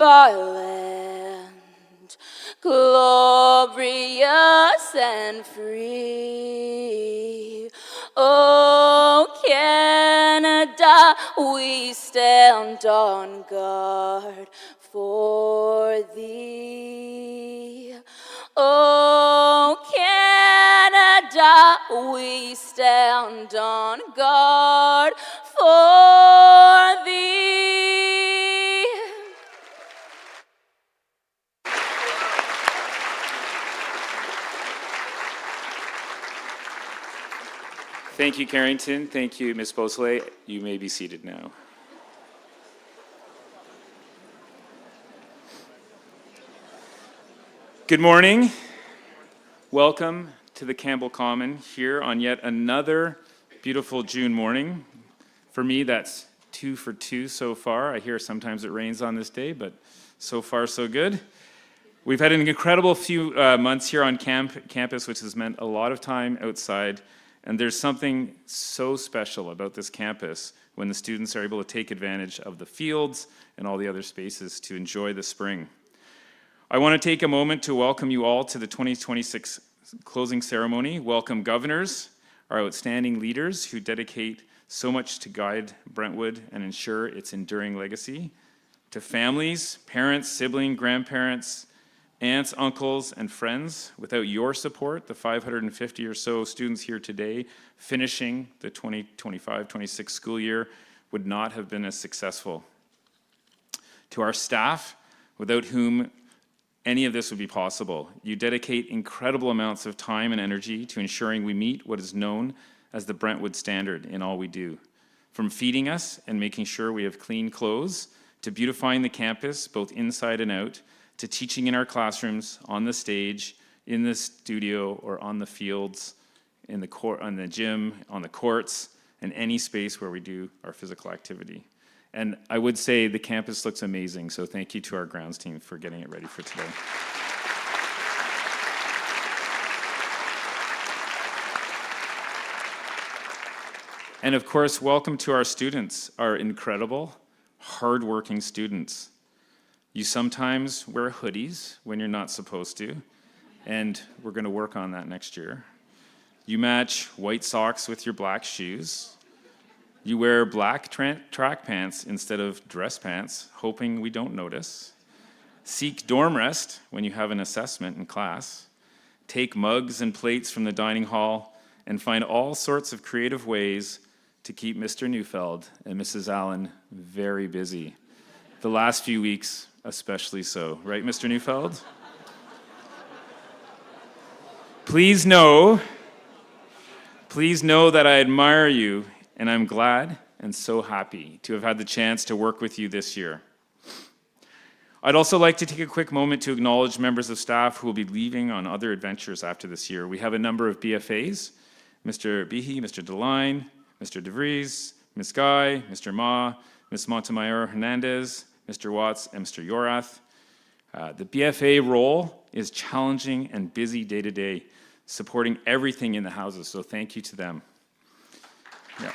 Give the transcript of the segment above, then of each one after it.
our land, glorious and free. Oh, Canada, we stand on guard for thee. Oh, Canada, we stand on guard for thee. Thank you, Carrington. Thank you, Ms. Beausoleil. You may be seated now. Good morning. Welcome to the Campbell Common here on yet another beautiful June morning. For me, that's 2 for 2 so far. I hear sometimes it rains on this day, but so far so good. We've had an incredible few months here on campus, which has meant a lot of time outside. And there's something so special about this campus when the students are able to take advantage of the fields and all the other spaces to enjoy the spring. I want to take a moment to welcome you all to the 2026 closing ceremony. Welcome governors, our outstanding leaders who dedicate so much to guide Brentwood and ensure its enduring legacy. To families, parents, siblings, grandparents, aunts, uncles, and friends. Without your support, the 550 or so students here today finishing the 2025-26 school year would not have been as successful. To our staff, without whom any of this would be possible, you dedicate incredible amounts of time and energy to ensuring we meet what is known as the Brentwood standard in all we do. From feeding us and making sure we have clean clothes, to beautifying the campus, both inside and out, to teaching in our classrooms, on the stage, in the studio, or on the fields, in the court, on the gym, on the courts, and any space where we do our physical activity. And I would say the campus looks amazing, so thank you to our grounds team for getting it ready for today. And of course, welcome to our students, our incredible, hardworking students. You sometimes wear hoodies when you're not supposed to, and we're going to work on that next year. You match white socks with your black shoes. You wear black track pants instead of dress pants, hoping we don't notice. Seek dorm rest when you have an assessment in class. Take mugs and plates from the dining hall and find all sorts of creative ways to keep Mr. Neufeld and Mrs. Allen very busy. The last few weeks, especially so. Right, Mr. Neufeld? Please know that I admire you, and I'm glad and so happy to have had the chance to work with you this year. I'd also like to take a quick moment to acknowledge members of staff who will be leaving on other adventures after this year. We have a number of BFAs, Mr. Behe, Mr. DeLine, Mr. DeVries, Ms. Guy, Mr. Ma, Ms. Montemayor Hernandez, Mr. Watts, and Mr. Yorath. The BFA role is challenging and busy day to day, supporting everything in the houses, so thank you to them. Yeah.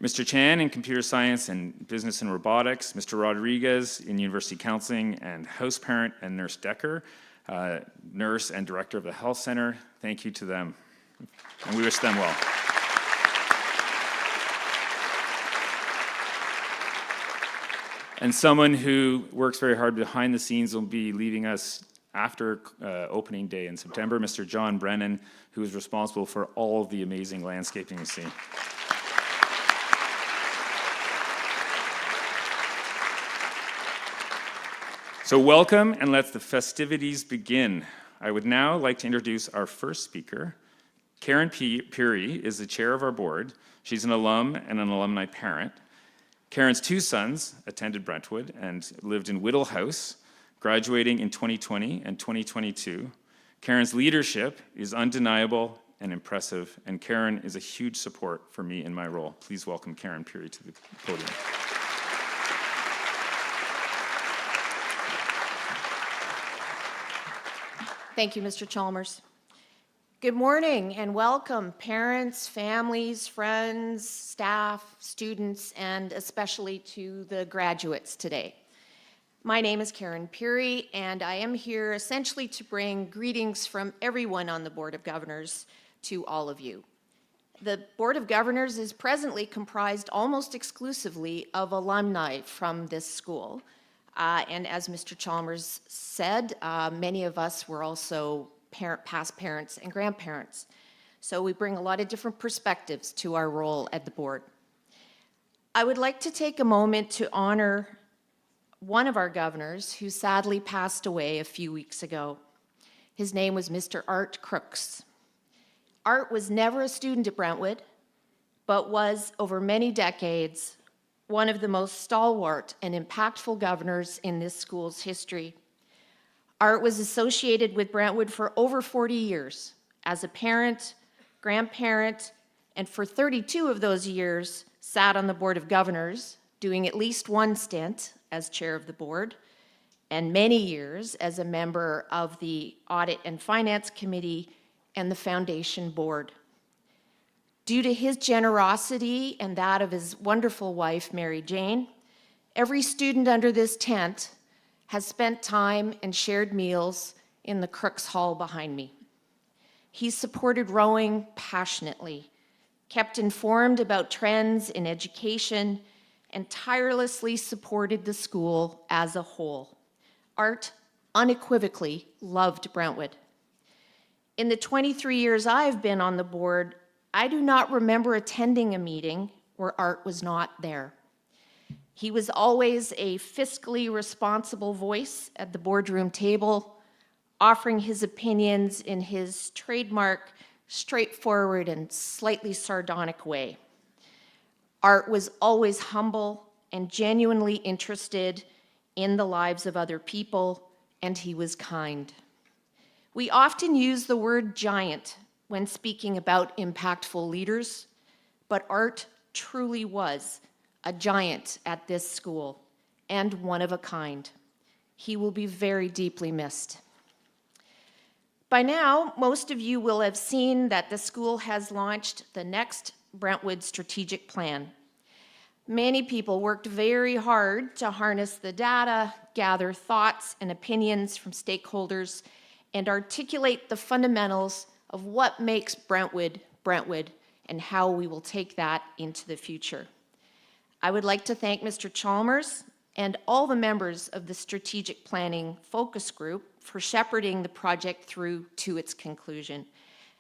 Mr. Chan in computer science and business and robotics, Mr. Rodriguez in university counseling and house parent, and Nurse Decker, nurse and director of the health center. Thank you to them, and we wish them well. And someone who works very hard behind the scenes will be leaving us after opening day in September, Mr. John Brennan, who is responsible for all of the amazing landscaping you see. So welcome, and let the festivities begin. I would now like to introduce our first speaker. Karen Peary is the chair of our board. She's an alum and an alumni parent. Karen's two sons attended Brentwood and lived in Whittle House, graduating in 2020 and 2022. Karen's leadership is undeniable and impressive, and Karen is a huge support for me in my role. Please welcome Karen Peary to the podium. Thank you, Mr. Chalmers. Good morning and welcome, parents, families, friends, staff, students, and especially to the graduates today. My name is Karen Peary, and I am here essentially to bring greetings from everyone on the Board of Governors to all of you. The Board of Governors is presently comprised almost exclusively of alumni from this school. And as Mr. Chalmers said, many of us were also past parents and grandparents. So we bring a lot of different perspectives to our role at the board. I would like to take a moment to honor one of our governors who sadly passed away a few weeks ago. His name was Mr. Art Crooks. Art was never a student at Brentwood, but was over many decades one of the most stalwart and impactful governors in this school's history. Art was associated with Brentwood for over 40 years as a parent, grandparent, and for 32 of those years sat on the Board of Governors, doing at least one stint as chair of the board, and many years as a member of the Audit and Finance Committee and the Foundation Board. Due to his generosity and that of his wonderful wife, Mary Jane, every student under this tent has spent time and shared meals in the Crooks Hall behind me. He supported rowing passionately, kept informed about trends in education, and tirelessly supported the school as a whole. Art unequivocally loved Brentwood. In the 23 years I've been on the board, I do not remember attending a meeting where Art was not there. He was always a fiscally responsible voice at the boardroom table, offering his opinions in his trademark, straightforward, and slightly sardonic way. Art was always humble and genuinely interested in the lives of other people, and he was kind. We often use the word giant when speaking about impactful leaders, but Art truly was a giant at this school, and one of a kind. He will be very deeply missed. By now, most of you will have seen that the school has launched the next Brentwood strategic plan. Many people worked very hard to harness the data, gather thoughts and opinions from stakeholders, and articulate the fundamentals of what makes Brentwood, Brentwood, and how we will take that into the future. I would like to thank Mr. Chalmers and all the members of the Strategic Planning Focus Group for shepherding the project through to its conclusion.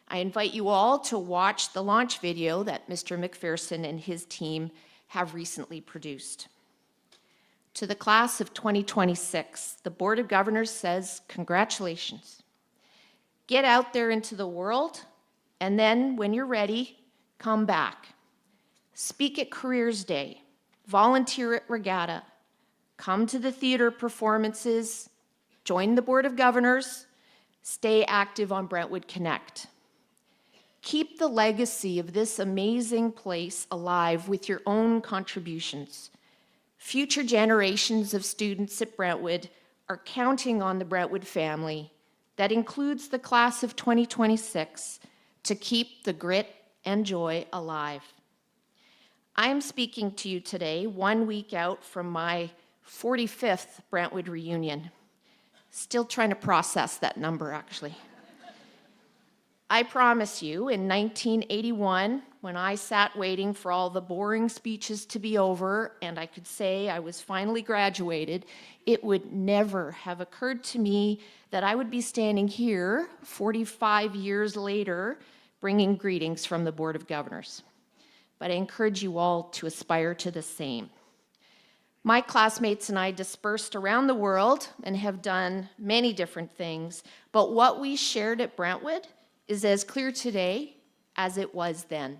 I invite you all to watch the launch video that Mr. McPherson and his team have recently produced. To the class of 2026, the Board of Governors says, congratulations. Get out there into the world, and then when you're ready, come back. Speak at Careers Day, volunteer at Regatta, come to the theater performances, join the Board of Governors, stay active on Brentwood Connect. Keep the legacy of this amazing place alive with your own contributions. Future generations of students at Brentwood are counting on the Brentwood family, that includes the class of 2026, to keep the grit and joy alive. I am speaking to you today 1 week out from my 45th Brentwood reunion. Still trying to process that number, actually. I promise you, in 1981, when I sat waiting for all the boring speeches to be over and I could say I was finally graduated, it would never have occurred to me that I would be standing here 45 years later bringing greetings from the Board of Governors. But I encourage you all to aspire to the same. My classmates and I dispersed around the world and have done many different things, but what we shared at Brentwood is as clear today as it was then.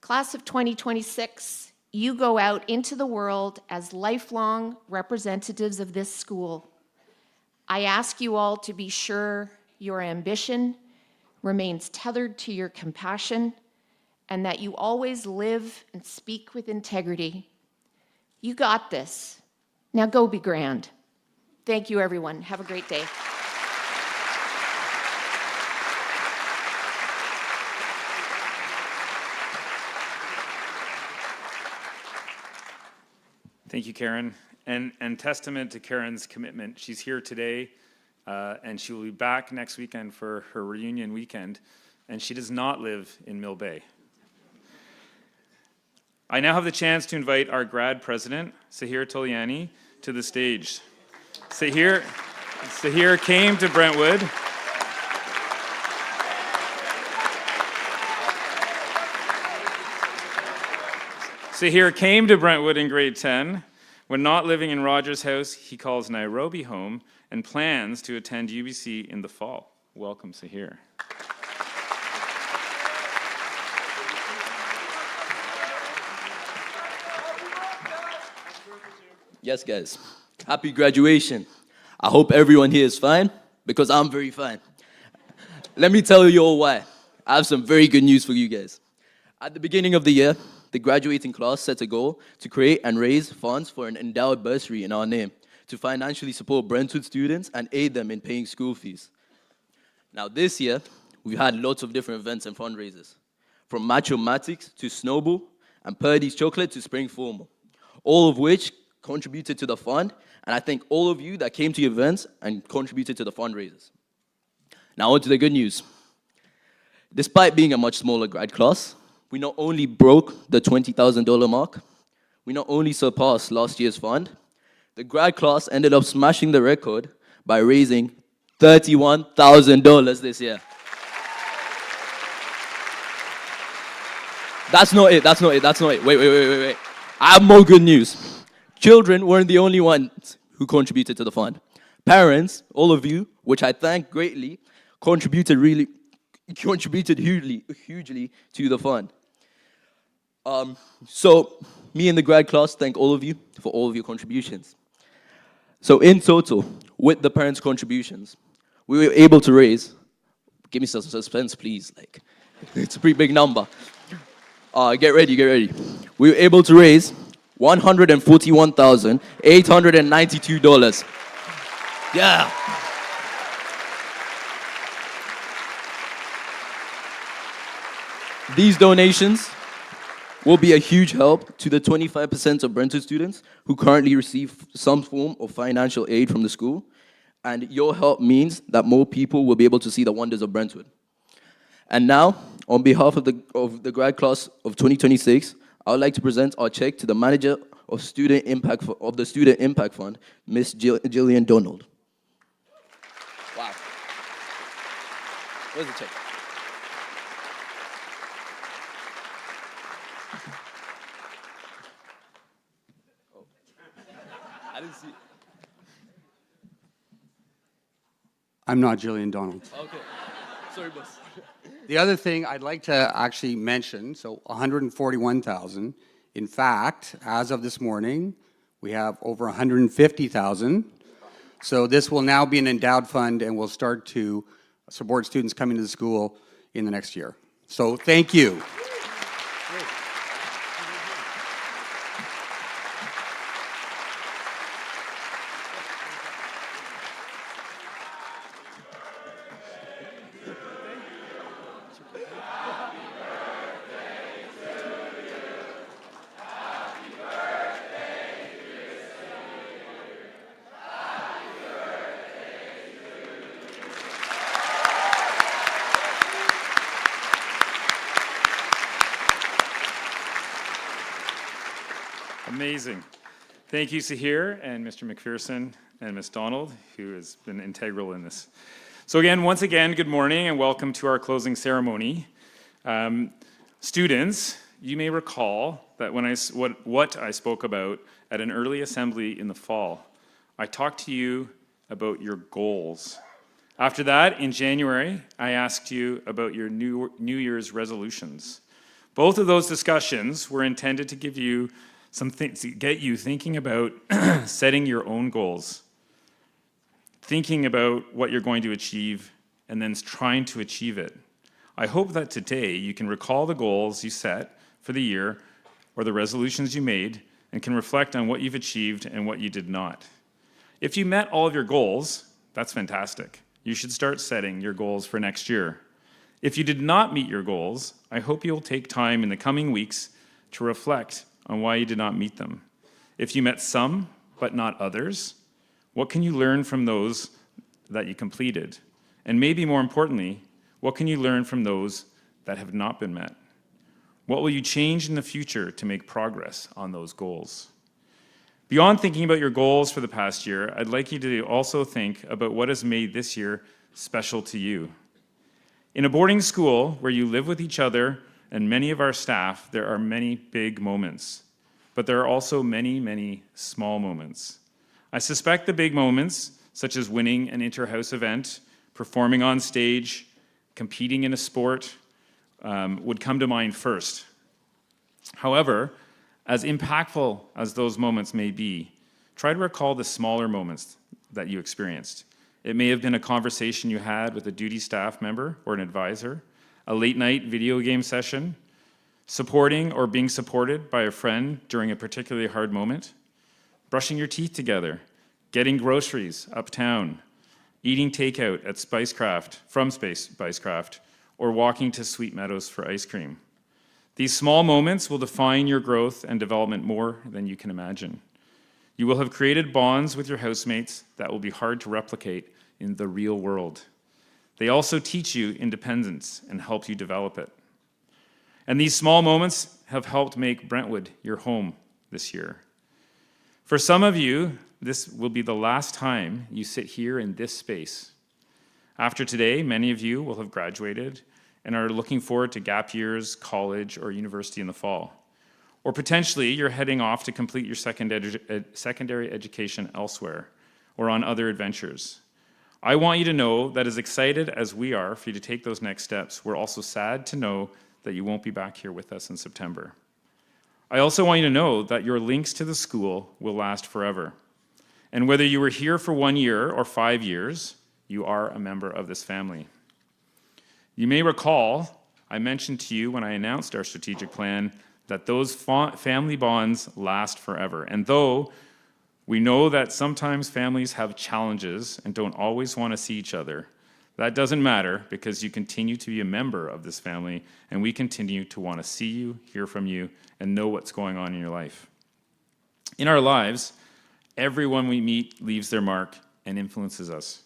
Class of 2026, you go out into the world as lifelong representatives of this school. I ask you all to be sure your ambition remains tethered to your compassion and that you always live and speak with integrity. You got this. Now go be grand. Thank you, everyone. Have a great day. Thank you, Karen. And testament to Karen's commitment, she's here today, and she will be back next weekend for her reunion weekend, and she does not live in Mill Bay. I now have the chance to invite our grad president, Sahir Toliani, to the stage. Sahir came to Brentwood. Sahir came to Brentwood in grade 10. When not living in Roger's house, he calls Nairobi home and plans to attend UBC in the fall. Welcome, Sahir. Yes, guys. Happy graduation. I hope everyone here is fine, because I'm very fine. Let me tell you all why. I have some very good news for you guys. At the beginning of the year, the graduating class set a goal to create and raise funds for an endowed bursary in our name to financially support Brentwood students and aid them in paying school fees. Now, this year, we've had lots of different events and fundraisers, from Matchomatics to Snowball and Purdy's Chocolate to Spring Formal, all of which contributed to the fund, and I thank all of you that came to events and contributed to the fundraisers. Now on to the good news. Despite being a much smaller grad class, we not only broke the $20,000 mark, we not only surpassed last year's fund, the grad class ended up smashing the record by raising $31,000 this year. That's not it. Wait. I have more good news. Children weren't the only ones who contributed to the fund. Parents, all of you, which I thank greatly, contributed hugely to the fund. So me and the grad class thank all of you for all of your contributions. So in total, with the parents' contributions, we were able to raise, give me some suspense, please, like, it's a pretty big number. Get ready. We were able to raise $141,892. Yeah. These donations will be a huge help to the 25% of Brentwood students who currently receive some form of financial aid from the school, and your help means that more people will be able to see the wonders of Brentwood. And now, on behalf of the grad class of 2026, I would like to present our check to the manager of the Student Impact Fund, Miss Jillian Donald. Wow. Where's the check? Oh. I didn't see it. I'm not Jillian Donald. Okay. Sorry, boss. The other thing I'd like to actually mention, so 141,000. In fact, as of this morning, we have over 150,000. So this will now be an endowed fund and will start to support students coming to the school in the next year. So thank you. Amazing. Thank you, Sahir, and Mr. McPherson, and Ms. Donald, who has been integral in this. So once again, good morning, and welcome to our closing ceremony. Students, you may recall that when what I spoke about at an early assembly in the fall. I talked to you about your goals. After that, in January, I asked you about your New Year's resolutions. Both of those discussions were intended to give you some things to get you thinking about setting your own goals, thinking about what you're going to achieve, and then trying to achieve it. I hope that today you can recall the goals you set for the year or the resolutions you made and can reflect on what you've achieved and what you did not. If you met all of your goals, that's fantastic. You should start setting your goals for next year. If you did not meet your goals, I hope you'll take time in the coming weeks to reflect on why you did not meet them. If you met some, but not others, what can you learn from those that you completed? And maybe more importantly, what can you learn from those that have not been met? What will you change in the future to make progress on those goals? Beyond thinking about your goals for the past year, I'd like you to also think about what has made this year special to you. In a boarding school where you live with each other and many of our staff, there are many big moments, but there are also many, many small moments. I suspect the big moments, such as winning an inter-house event, performing on stage, competing in a sport, would come to mind first. However, as impactful as those moments may be, try to recall the smaller moments that you experienced. It may have been a conversation you had with a duty staff member or an advisor, a late-night video game session, supporting or being supported by a friend during a particularly hard moment, brushing your teeth together, getting groceries uptown, eating takeout at from Spicecraft, or walking to Sweet Meadows for ice cream. These small moments will define your growth and development more than you can imagine. You will have created bonds with your housemates that will be hard to replicate in the real world. They also teach you independence and help you develop it. And these small moments have helped make Brentwood your home this year. For some of you, this will be the last time you sit here in this space. After today, many of you will have graduated and are looking forward to gap years, college, or university in the fall. Or potentially, you're heading off to complete your secondary education elsewhere or on other adventures. I want you to know that as excited as we are for you to take those next steps, we're also sad to know that you won't be back here with us in September. I also want you to know that your links to the school will last forever. And whether you were here for 1 year or 5 years, you are a member of this family. You may recall, I mentioned to you when I announced our strategic plan that those family bonds last forever. And though we know that sometimes families have challenges and don't always want to see each other, that doesn't matter because you continue to be a member of this family and we continue to want to see you, hear from you, and know what's going on in your life. In our lives, everyone we meet leaves their mark and influences us,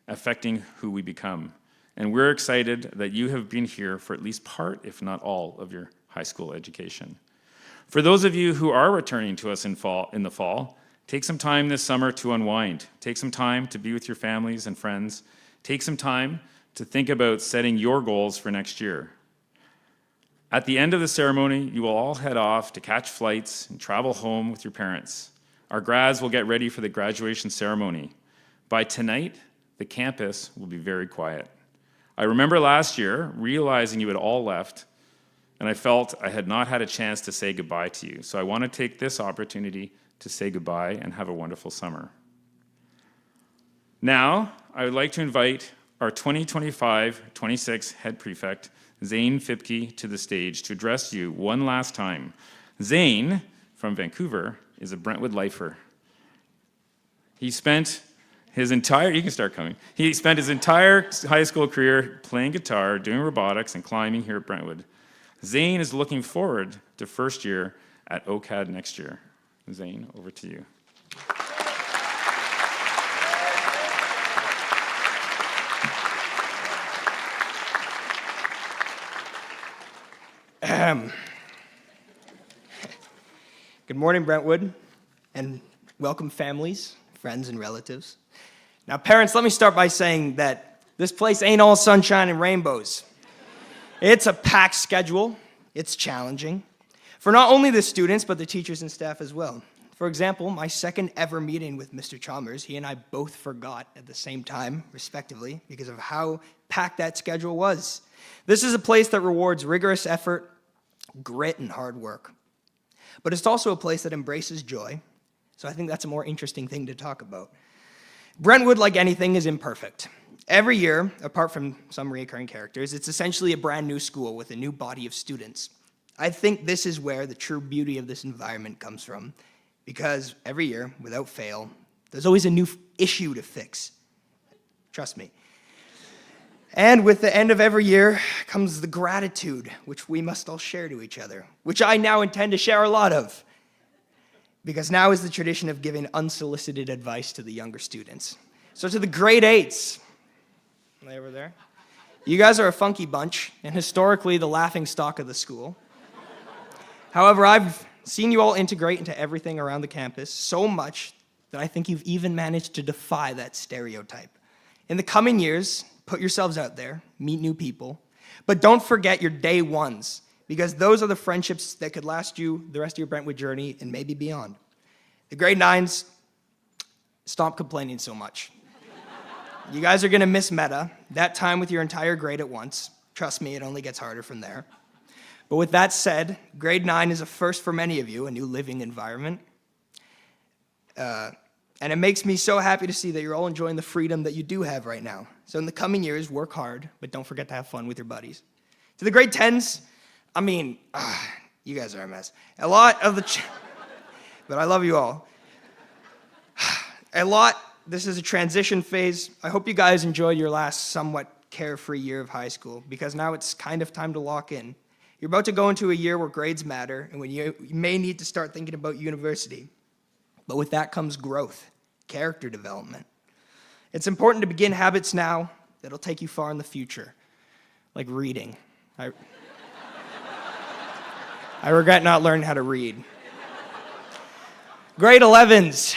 affecting who we become. And we're excited that you have been here for at least part, if not all, of your high school education. For those of you who are returning to us in the fall, take some time this summer to unwind. Take some time to be with your families and friends. Take some time to think about setting your goals for next year. At the end of the ceremony, you will all head off to catch flights and travel home with your parents. Our grads will get ready for the graduation ceremony. By tonight, the campus will be very quiet. I remember last year realizing you had all left, and I felt I had not had a chance to say goodbye to you. So I want to take this opportunity to say goodbye and have a wonderful summer. Now, I would like to invite our 2025-26 head prefect, Zane Fipke, to the stage to address you one last time. Zane, from Vancouver, is a Brentwood lifer. He spent his entire high school career playing guitar, doing robotics, and climbing here at Brentwood. Zane is looking forward to first year at OCAD next year. Zane, over to you. Good morning, Brentwood, and welcome families, friends, and relatives. Now, parents, let me start by saying that this place ain't all sunshine and rainbows. It's a packed schedule. It's challenging for not only the students, but the teachers and staff as well. For example, my second ever meeting with Mr. Chalmers, he and I both forgot at the same time, respectively, because of how packed that schedule was. This is a place that rewards rigorous effort, grit, and hard work. But it's also a place that embraces joy, so I think that's a more interesting thing to talk about. Brentwood, like anything, is imperfect. Every year, apart from some recurring characters, it's essentially a brand new school with a new body of students. I think this is where the true beauty of this environment comes from, because every year, without fail, there's always a new issue to fix. Trust me. And with the end of every year comes the gratitude, which we must all share to each other, which I now intend to share a lot of. because now is the tradition of giving unsolicited advice to the younger students. So to the grade 8s, are they over there? You guys are a funky bunch, and historically the laughing stock of the school. However, I've seen you all integrate into everything around the campus so much that I think you've even managed to defy that stereotype. In the coming years, put yourselves out there, meet new people, but don't forget your day ones, because those are the friendships that could last you the rest of your Brentwood journey and maybe beyond. The grade 9s, stop complaining so much. You guys are gonna miss meta, that time with your entire grade at once. Trust me, it only gets harder from there. But with that said, grade 9 is a first for many of you, a new living environment. And it makes me so happy to see that you're all enjoying the freedom that you do have right now. So in the coming years, work hard, but don't forget to have fun with your buddies. To the grade 10s, you guys are a mess. But I love you all. This is a transition phase. I hope you guys enjoyed your last somewhat carefree year of high school, because now it's kind of time to lock in. You're about to go into a year where grades matter, and when you may need to start thinking about university. But with that comes growth, character development. It's important to begin habits now that'll take you far in the future, like reading. I regret not learning how to read. Grade 11s.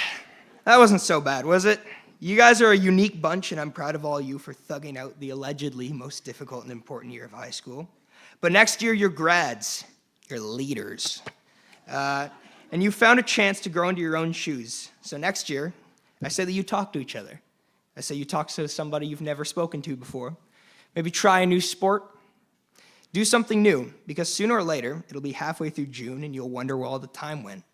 That wasn't so bad, was it? You guys are a unique bunch, and I'm proud of all you for thugging out the allegedly most difficult and important year of high school. But next year, you're grads. You're leaders. And you found a chance to grow into your own shoes. So next year, I say that you talk to each other. I say you talk to somebody you've never spoken to before. Maybe try a new sport. Do something new, because sooner or later, it'll be halfway through June, and you'll wonder where all the time went.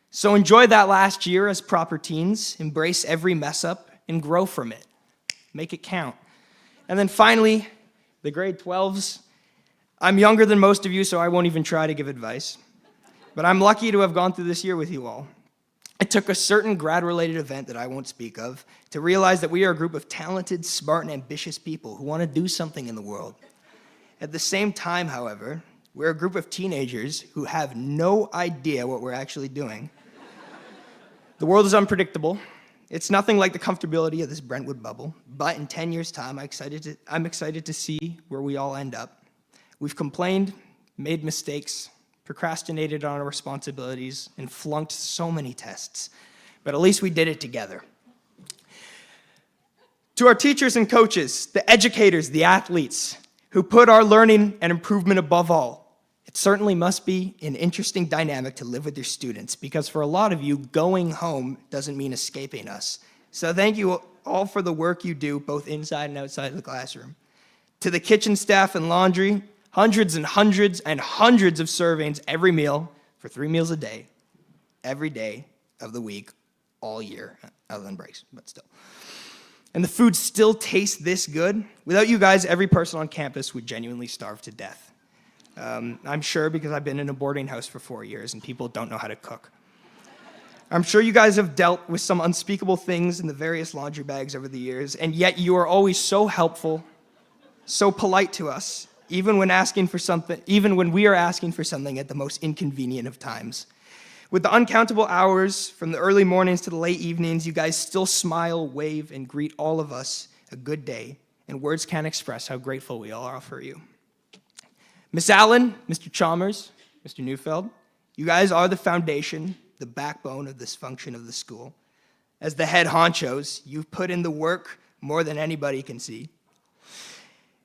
So enjoy that last year as proper teens, embrace every mess up, and grow from it. Make it count. And then finally, the grade 12s. I'm younger than most of you, so I won't even try to give advice. But I'm lucky to have gone through this year with you all. It took a certain grad-related event that I won't speak of to realize that we are a group of talented, smart, and ambitious people who want to do something in the world. At the same time, however, we're a group of teenagers who have no idea what we're actually doing. The world is unpredictable. It's nothing like the comfortability of this Brentwood bubble, but in 10 years' time, I'm excited to see where we all end up. We've complained, made mistakes, procrastinated on our responsibilities, and flunked so many tests, but at least we did it together. To our teachers and coaches, the educators, the athletes, who put our learning and improvement above all, it certainly must be an interesting dynamic to live with your students, because for a lot of you, going home doesn't mean escaping us. So thank you all for the work you do, both inside and outside of the classroom. To the kitchen staff and laundry, hundreds and hundreds and hundreds of servings every meal for 3 meals a day, every day of the week, all year, other than breaks, but still. And the food still tastes this good. Without you guys, every person on campus would genuinely starve to death. I'm sure, because I've been in a boarding house for 4 years and people don't know how to cook. I'm sure you guys have dealt with some unspeakable things in the various laundry bags over the years, and yet you are always so helpful, so polite to us, even when we are asking for something at the most inconvenient of times. With the uncountable hours, from the early mornings to the late evenings, you guys still smile, wave, and greet all of us a good day, and words can't express how grateful we all are for you. Miss Allen, Mr. Chalmers, Mr. Neufeld, you guys are the foundation, the backbone of this function of the school. As the head honchos, you've put in the work more than anybody can see.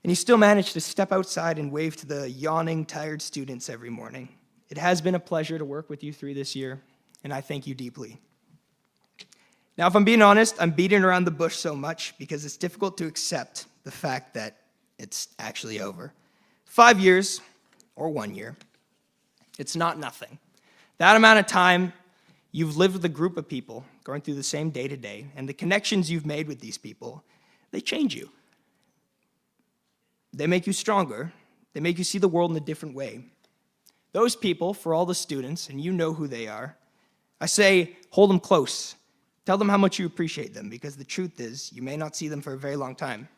And you still manage to step outside and wave to the yawning, tired students every morning. It has been a pleasure to work with you through this year, and I thank you deeply. Now, if I'm being honest, I'm beating around the bush so much because it's difficult to accept the fact that it's actually over. 5 years, or 1 year, it's not nothing. That amount of time, you've lived with a group of people going through the same day-to-day, and the connections you've made with these people, they change you. They make you stronger. They make you see the world in a different way. Those people, for all the students, and you know who they are, I say, hold them close. Tell them how much you appreciate them, because the truth is, you may not see them for a very long time.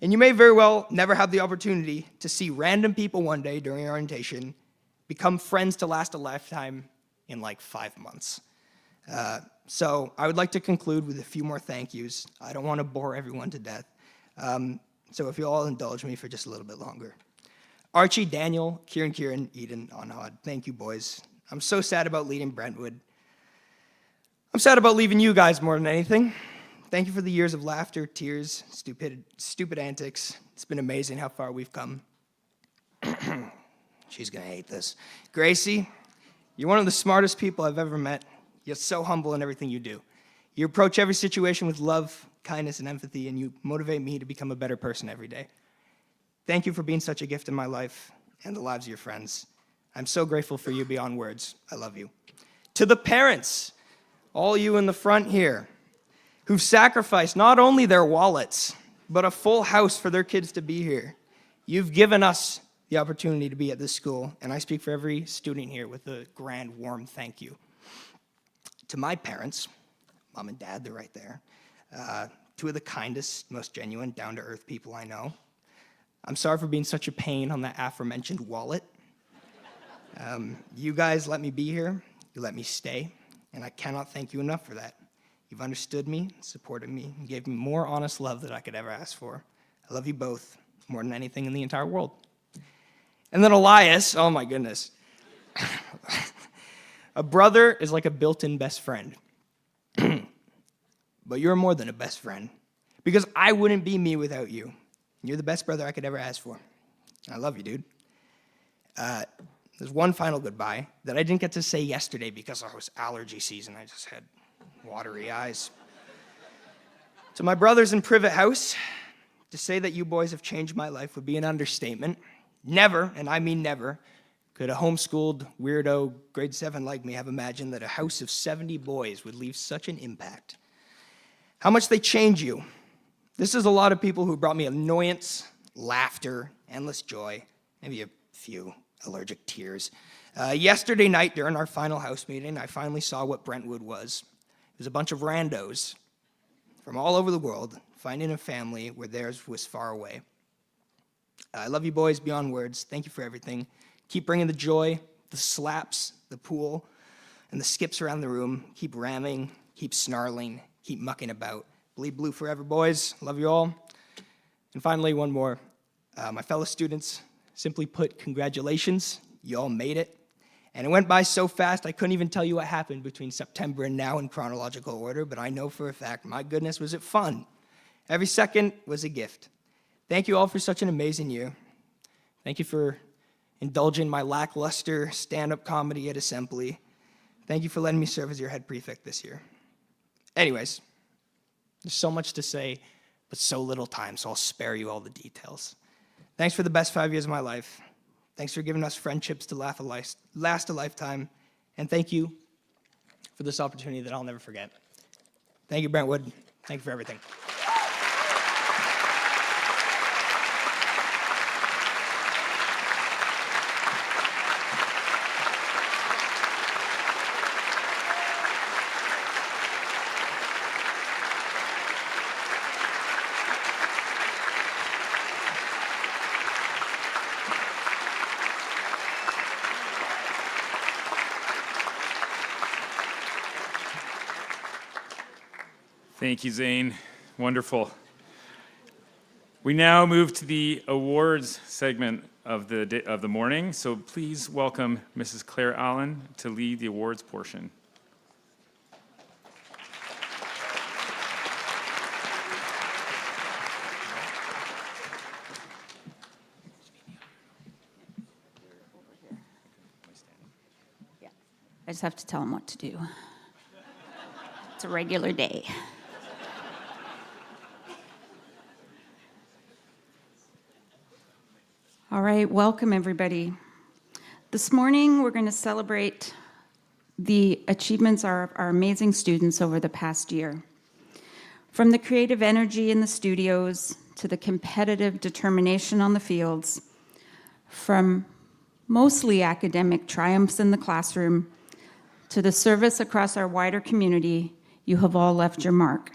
And you may very well never have the opportunity to see random people one day during orientation become friends to last a lifetime in like 5 months. So I would like to conclude with a few more thank yous. I don't want to bore everyone to death. So if you'll all indulge me for just a little bit longer. Archie, Daniel, Kieran, Eden, Anhad, thank you, boys. I'm so sad about leaving Brentwood. I'm sad about leaving you guys more than anything. Thank you for the years of laughter, tears, stupid antics. It's been amazing how far we've come. She's gonna hate this. Gracie, you're one of the smartest people I've ever met. You're so humble in everything you do. You approach every situation with love, kindness, and empathy, and you motivate me to become a better person every day. Thank you for being such a gift in my life and the lives of your friends. I'm so grateful for you beyond words. I love you. To the parents, all you in the front here, who've sacrificed not only their wallets, but a full house for their kids to be here. You've given us the opportunity to be at this school, and I speak for every student here with a grand, warm thank you. To my parents, mom and dad, they're right there, two of the kindest, most genuine, down-to-earth people I know. I'm sorry for being such a pain on that aforementioned wallet. You guys let me be here, you let me stay, and I cannot thank you enough for that. You've understood me, supported me, and gave me more honest love than I could ever ask for. I love you both more than anything in the entire world. And then Elias, oh my goodness. A brother is like a built-in best friend. But you're more than a best friend, because I wouldn't be me without you. You're the best brother I could ever ask for. I love you, dude. There's one final goodbye that I didn't get to say yesterday because it was allergy season. I just had watery eyes. To my brothers in Privet House, to say that you boys have changed my life would be an understatement. Never, and I mean never, could a homeschooled weirdo grade 7 like me have imagined that a house of 70 boys would leave such an impact. How much they change you. This is a lot of people who brought me annoyance, laughter, endless joy, maybe a few allergic tears. Yesterday night during our final house meeting, I finally saw what Brentwood was. It was a bunch of randos from all over the world finding a family where theirs was far away. I love you boys beyond words. Thank you for everything. Keep bringing the joy, the slaps, the pool, and the skips around the room. Keep ramming, keep snarling, keep mucking about. Bleed blue forever, boys. Love you all. And finally, one more. My fellow students, simply put, congratulations. You all made it. And it went by so fast, I couldn't even tell you what happened between September and now in chronological order, but I know for a fact, my goodness, was it fun. Every second was a gift. Thank you all for such an amazing year. Thank you for indulging my lackluster stand-up comedy at Assembly. Thank you for letting me serve as your head prefect this year. Anyways, there's so much to say, but so little time, so I'll spare you all the details. Thanks for the best 5 years of my life. Thanks for giving us friendships to last a lifetime. And thank you for this opportunity that I'll never forget. Thank you, Brentwood. Thank you for everything. Thank you, Zane. Wonderful. We now move to the awards segment of the morning. So please welcome Mrs. Claire Allen to lead the awards portion. I just have to tell him what to do. It's a regular day. All right, welcome everybody. This morning we're going to celebrate the achievements of our amazing students over the past year. From the creative energy in the studios to the competitive determination on the fields, from mostly academic triumphs in the classroom to the service across our wider community, you have all left your mark.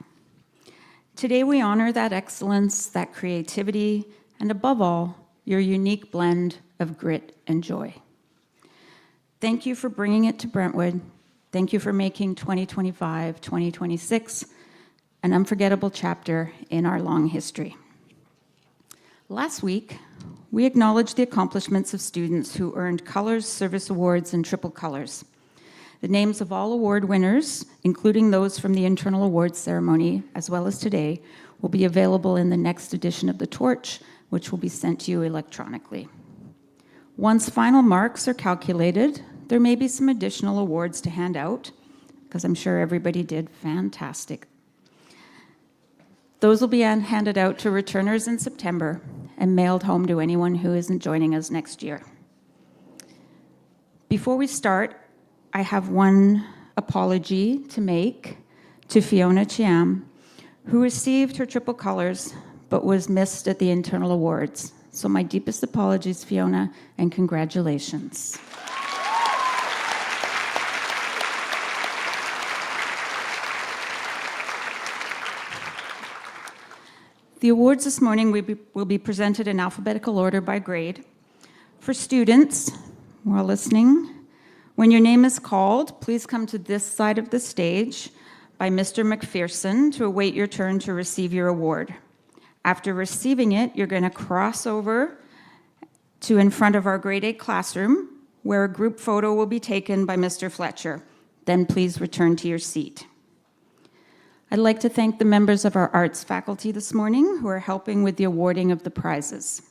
Today we honor that excellence, that creativity, and above all, your unique blend of grit and joy. Thank you for bringing it to Brentwood. Thank you for making 2025-2026 an unforgettable chapter in our long history. Last week, we acknowledged the accomplishments of students who earned Colors, Service Awards, and Triple Colors. The names of all award winners, including those from the internal awards ceremony, as well as today, will be available in the next edition of The Torch, which will be sent to you electronically. Once final marks are calculated, there may be some additional awards to hand out, because I'm sure everybody did fantastic. Those will be handed out to returners in September and mailed home to anyone who isn't joining us next year. Before we start, I have one apology to make to Fiona Chiam, who received her Triple Colors but was missed at the internal awards. So my deepest apologies, Fiona, and congratulations. The awards this morning will be presented in alphabetical order by grade. For students who are listening, when your name is called, please come to this side of the stage by Mr. McPherson to await your turn to receive your award. After receiving it, you're going to cross over to in front of our grade 8 classroom, where a group photo will be taken by Mr. Fletcher. Then please return to your seat. I'd like to thank the members of our arts faculty this morning who are helping with the awarding of the prizes.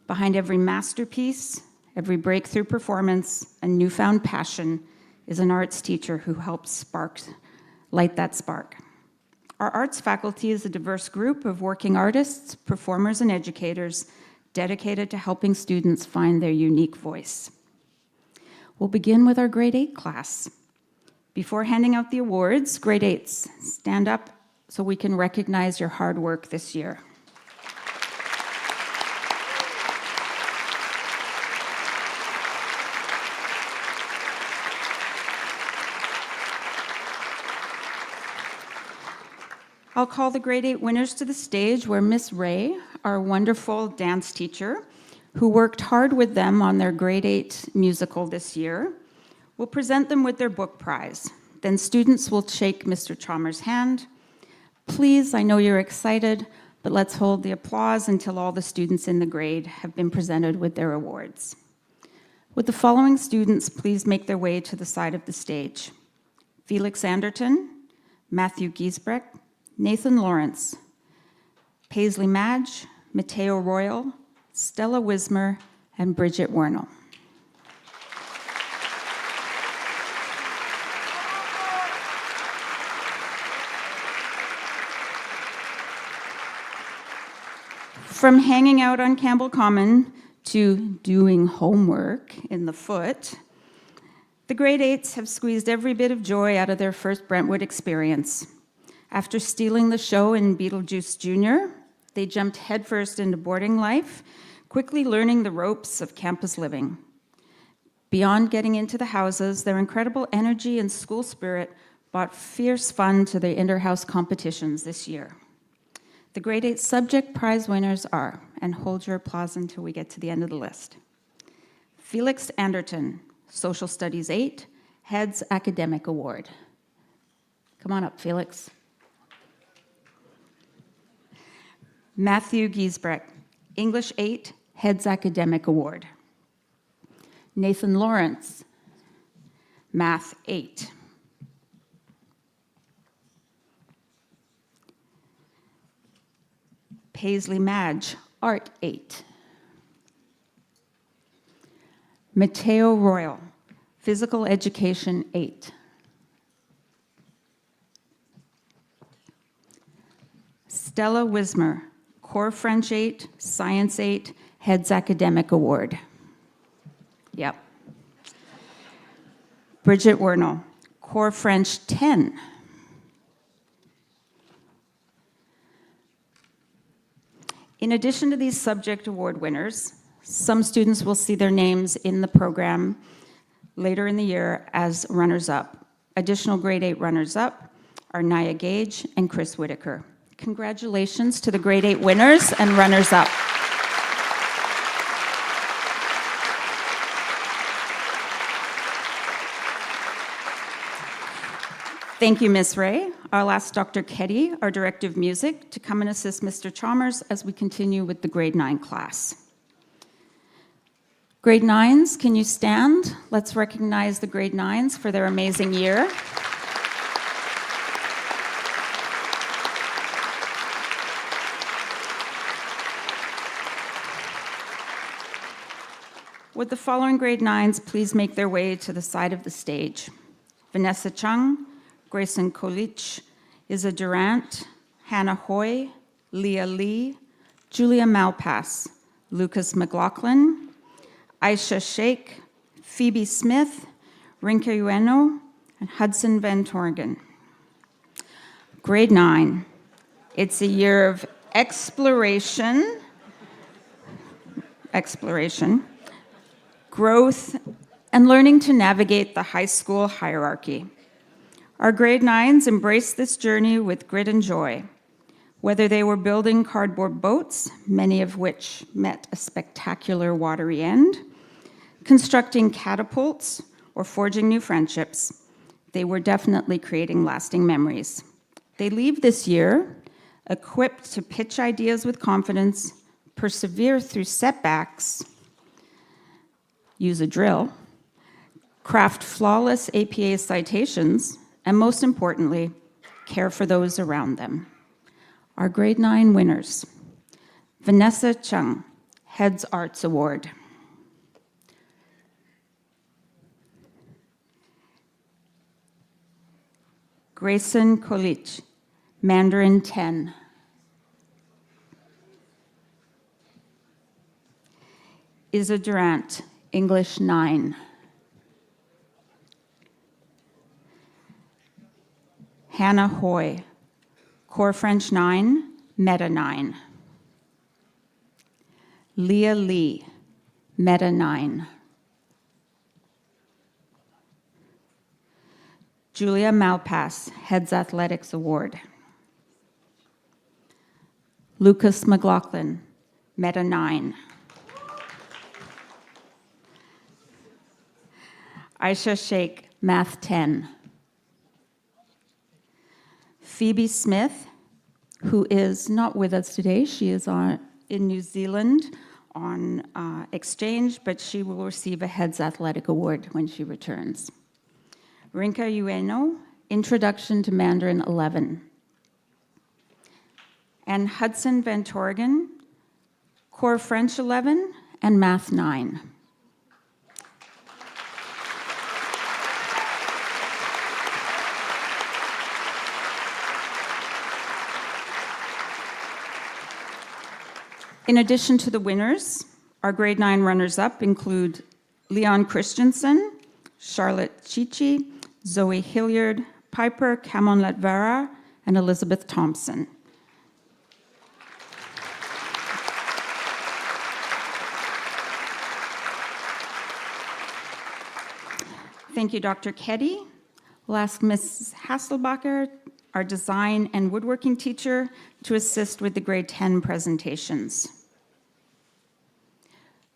Behind every masterpiece, every breakthrough performance, and newfound passion is an arts teacher who helps light that spark. Our arts faculty is a diverse group of working artists, performers, and educators dedicated to helping students find their unique voice. We'll begin with our grade 8 class. Before handing out the awards, grade 8s, stand up so we can recognize your hard work this year. I'll call the grade 8 winners to the stage, where Miss Ray, our wonderful dance teacher, who worked hard with them on their grade 8 musical this year, will present them with their book prize. Then students will shake Mr. Chalmers' hand. Please, I know you're excited, but let's hold the applause until all the students in the grade have been presented with their awards. Would the following students please make their way to the side of the stage? Felix Anderton, Matthew Giesbrecht, Nathan Lawrence, Paisley Madge, Mateo Royal, Stella Wismer, and Bridget Wernell. From hanging out on Campbell Common to doing homework in the foot, the grade 8s have squeezed every bit of joy out of their first Brentwood experience. After stealing the show in Beetlejuice Jr., they jumped headfirst into boarding life, quickly learning the ropes of campus living. Beyond getting into the houses, their incredible energy and school spirit brought fierce fun to the inter-house competitions this year. The grade 8 subject prize winners are, and hold your applause until we get to the end of the list: Felix Anderton, Social Studies 8, Heads Academic Award. Come on up, Felix. Matthew Giesbrecht, English 8, Heads Academic Award. Nathan Lawrence, Math 8. Paisley Madge, Art 8. Mateo Royal, Physical Education 8. Stella Wismer, Core French 8, Science 8, Heads Academic Award. Yep. Bridget Wernell, Core French 10. In addition to these subject award winners, some students will see their names in the program later in the year as runners-up. Additional grade 8 runners-up are Nia Gage and Chris Whitaker. Congratulations to the grade 8 winners and runners-up. Thank you, Ms. Ray. I'll ask Dr. Keddy, our Director of Music, to come and assist Mr. Chalmers as we continue with the grade 9 class. Grade 9s, can you stand? Let's recognize the grade 9s for their amazing year. Would the following grade 9s please make their way to the side of the stage? Vanessa Chung, Grayson Kolich, Isa Durant, Hannah Hoy, Leah Lee, Julia Malpass, Lucas McLaughlin, Aisha Sheikh, Phoebe Smith, Rinka Ueno, and Hudson Van Torgen. Grade 9. It's a year of exploration, growth, and learning to navigate the high school hierarchy. Our grade 9s embraced this journey with grit and joy. Whether they were building cardboard boats, many of which met a spectacular watery end, constructing catapults, or forging new friendships, they were definitely creating lasting memories. They leave this year equipped to pitch ideas with confidence, persevere through setbacks, use a drill, craft flawless APA citations, and most importantly, care for those around them. Our grade 9 winners: Vanessa Chung, Heads Arts Award. Grayson Kolich, Mandarin 10. Isa Durant, English 9. Hannah Hoy, Core French 9, Meta 9. Leah Lee, Meta 9. Julia Malpass, Heads Athletics Award. Lucas McLaughlin, Meta 9. Aisha Sheikh, Math 10. Phoebe Smith, who is not with us today, she is in New Zealand on exchange, but she will receive a Heads Athletic Award when she returns. Rinka Ueno, Introduction to Mandarin 11. And Hudson Van Torgen, Core French 11 and Math 9. In addition to the winners, our grade 9 runners-up include Leon Christensen, Charlotte Chichi, Zoe Hilliard, Piper Camon-Latvara, and Elizabeth Thompson. Thank you, Dr. Keddy. We'll ask Ms. Hasselbacher, our design and woodworking teacher, to assist with the grade 10 presentations.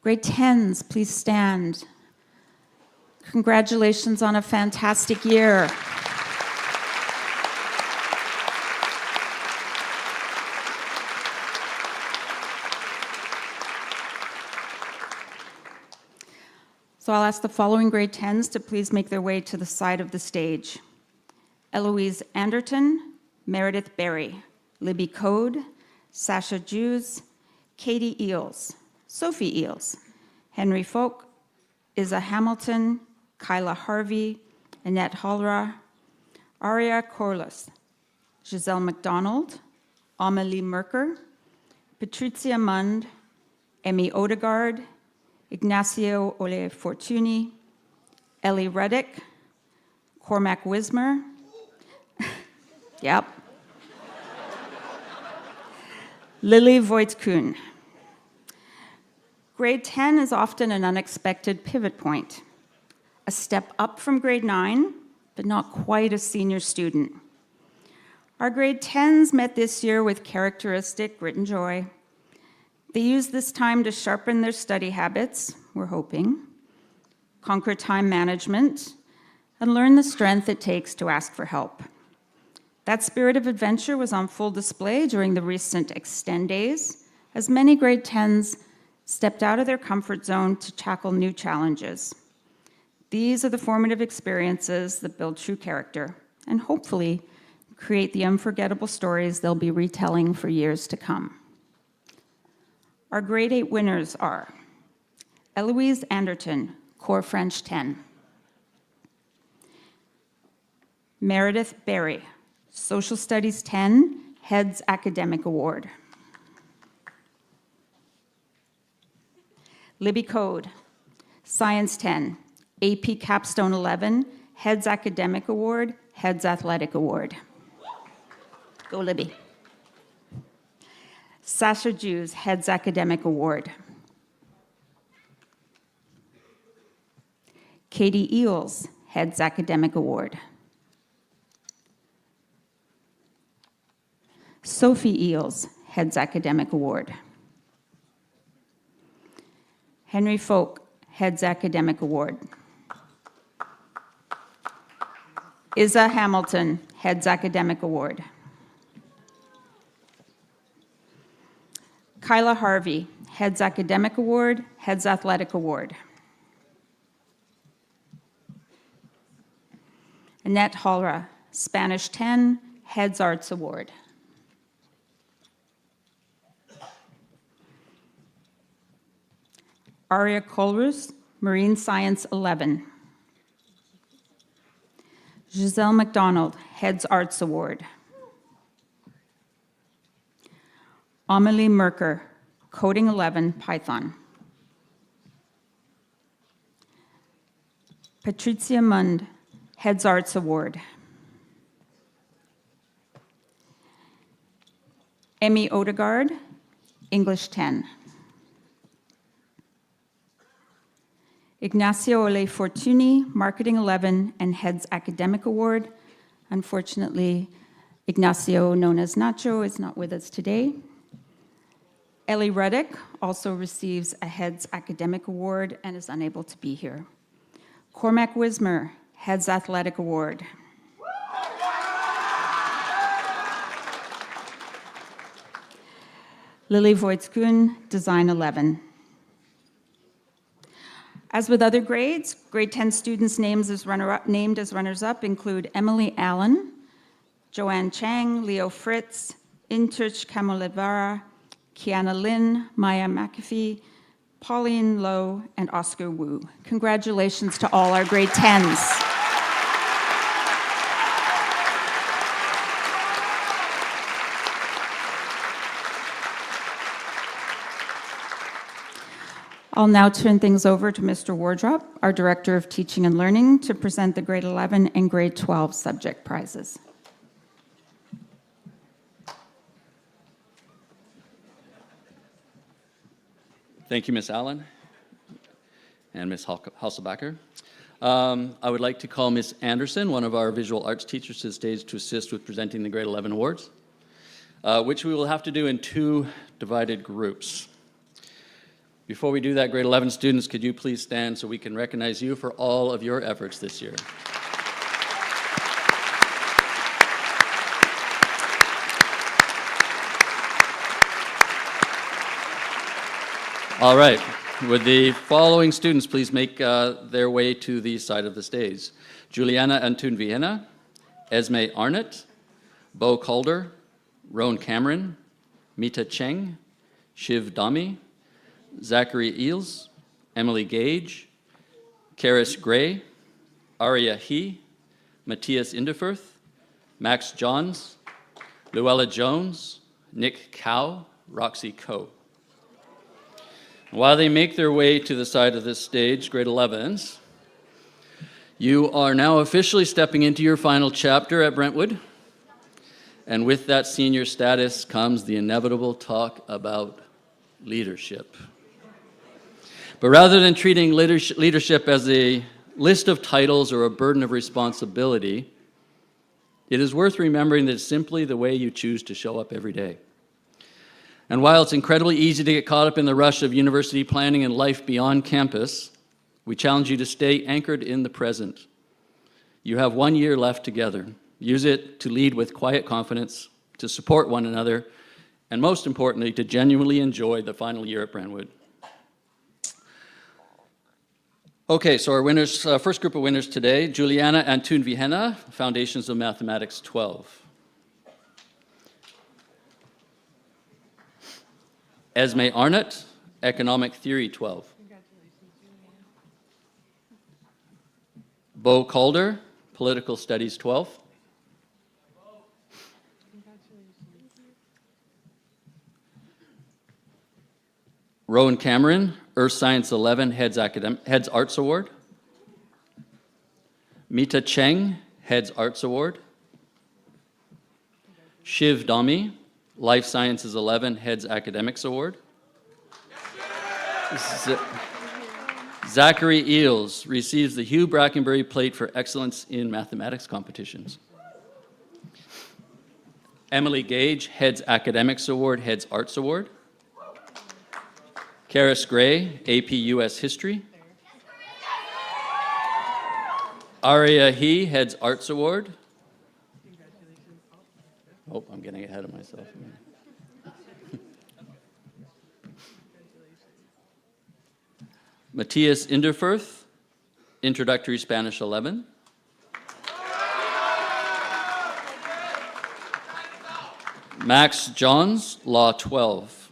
Grade 10s, please stand. Congratulations on a fantastic year. So I'll ask the following grade 10s to please make their way to the side of the stage. Eloise Anderton, Meredith Berry, Libby Code, Sasha Jews, Katie Eels, Sophie Eels, Henry Folk, Isa Hamilton, Kyla Harvey, Annette Hallra, Aria Corliss, Giselle McDonald, Amelie Merker, Patrizia Mund, Emmy Odegaard, Ignacio Ole Fortuny, Ellie Ruddick, Cormac Wismer, yep, Lily Voigt-Kuhn. Grade 10 is often an unexpected pivot point, a step up from grade 9, but not quite a senior student. Our grade 10s met this year with characteristic grit and joy. They used this time to sharpen their study habits, we're hoping, conquer time management, and learn the strength it takes to ask for help. That spirit of adventure was on full display during the recent Extend Days, as many grade 10s stepped out of their comfort zone to tackle new challenges. These are the formative experiences that build true character and hopefully create the unforgettable stories they'll be retelling for years to come. Our grade 8 winners are Eloise Anderton, Core French 10. Meredith Berry, Social Studies 10, Heads Academic Award. Libby Code, Science 10, AP Capstone 11, Heads Academic Award, Heads Athletic Award. Go Libby. Sasha Jews, Heads Academic Award. Katie Eels, Heads Academic Award. Sophie Eels, Heads Academic Award. Henry Folk, Heads Academic Award. Isa Hamilton, Heads Academic Award. Kyla Harvey, Heads Academic Award, Heads Athletic Award. Annette Halra, Spanish 10, Heads Arts Award. Aria Colrus, Marine Science 11. Giselle McDonald, Heads Arts Award. Amelie Merker, Coding 11, Python. Patricia Mund, Heads Arts Award. Emmy Odegaard, English 10. Ignacio Ole Fortuny, Marketing 11 and Heads Academic Award. Unfortunately, Ignacio, known as Nacho, is not with us today. Ellie Ruddick also receives a Heads Academic Award and is unable to be here. Cormac Wismer, Heads Athletic Award. Lily Voitskun, Design 11. As with other grades, grade 10 students named as runners-up include Emily Allen, Joanne Chang, Leo Fritz, Intuch Kamolevara, Kiana Lin, Maya McAfee, Pauline Lowe, and Oscar Wu. Congratulations to all our grade 10s. I'll now turn things over to Mr. Wardrop, our Director of Teaching and Learning, to present the grade 11 and grade 12 subject prizes. Thank you, Ms. Allen and Ms. Hasselbacher. I would like to call Ms. Anderson, one of our visual arts teachers, to the stage to assist with presenting the grade 11 awards, which we will have to do in two divided groups. Before we do that, grade 11 students, could you please stand so we can recognize you for all of your efforts this year? All right, would the following students please make their way to the side of the stage? Juliana Antun Vienna, Esme Arnott, Bo Calder, Roan Cameron, Mita Cheng, Shiv Dami, Zachary Eels, Emily Gage, Karis Gray, Aria He, Matthias Inderfirth, Max Johns, Luella Jones, Nick Cow, Roxy Coe. While they make their way to the side of this stage, grade 11s, you are now officially stepping into your final chapter at Brentwood. And with that senior status comes the inevitable talk about leadership. But rather than treating leadership as a list of titles or a burden of responsibility, it is worth remembering that it's simply the way you choose to show up every day. And while it's incredibly easy to get caught up in the rush of university planning and life beyond campus, we challenge you to stay anchored in the present. You have 1 year left together. Use it to lead with quiet confidence, to support one another, and most importantly, to genuinely enjoy the final year at Brentwood. Okay, so our winners, first group of winners today, Juliana Antun Vihena, Foundations of Mathematics 12. Esme Arnott, Economic Theory 12. Bo Calder, Political Studies 12. Rowan Cameron, Earth Science 11, Heads Arts Award. Mita Cheng, Heads Arts Award. Shiv Dami, Life Sciences 11, Heads Academics Award. Zachary Eels receives the Hugh Brackenbury Plate for Excellence in Mathematics Competitions. Emily Gage, Heads Academics Award, Heads Arts Award. Karis Gray, AP US History. Aria He, Heads Arts Award. Oh, I'm getting ahead of myself. Matthias Inderfirth, Introductory Spanish 11. Max Johns, Law 12.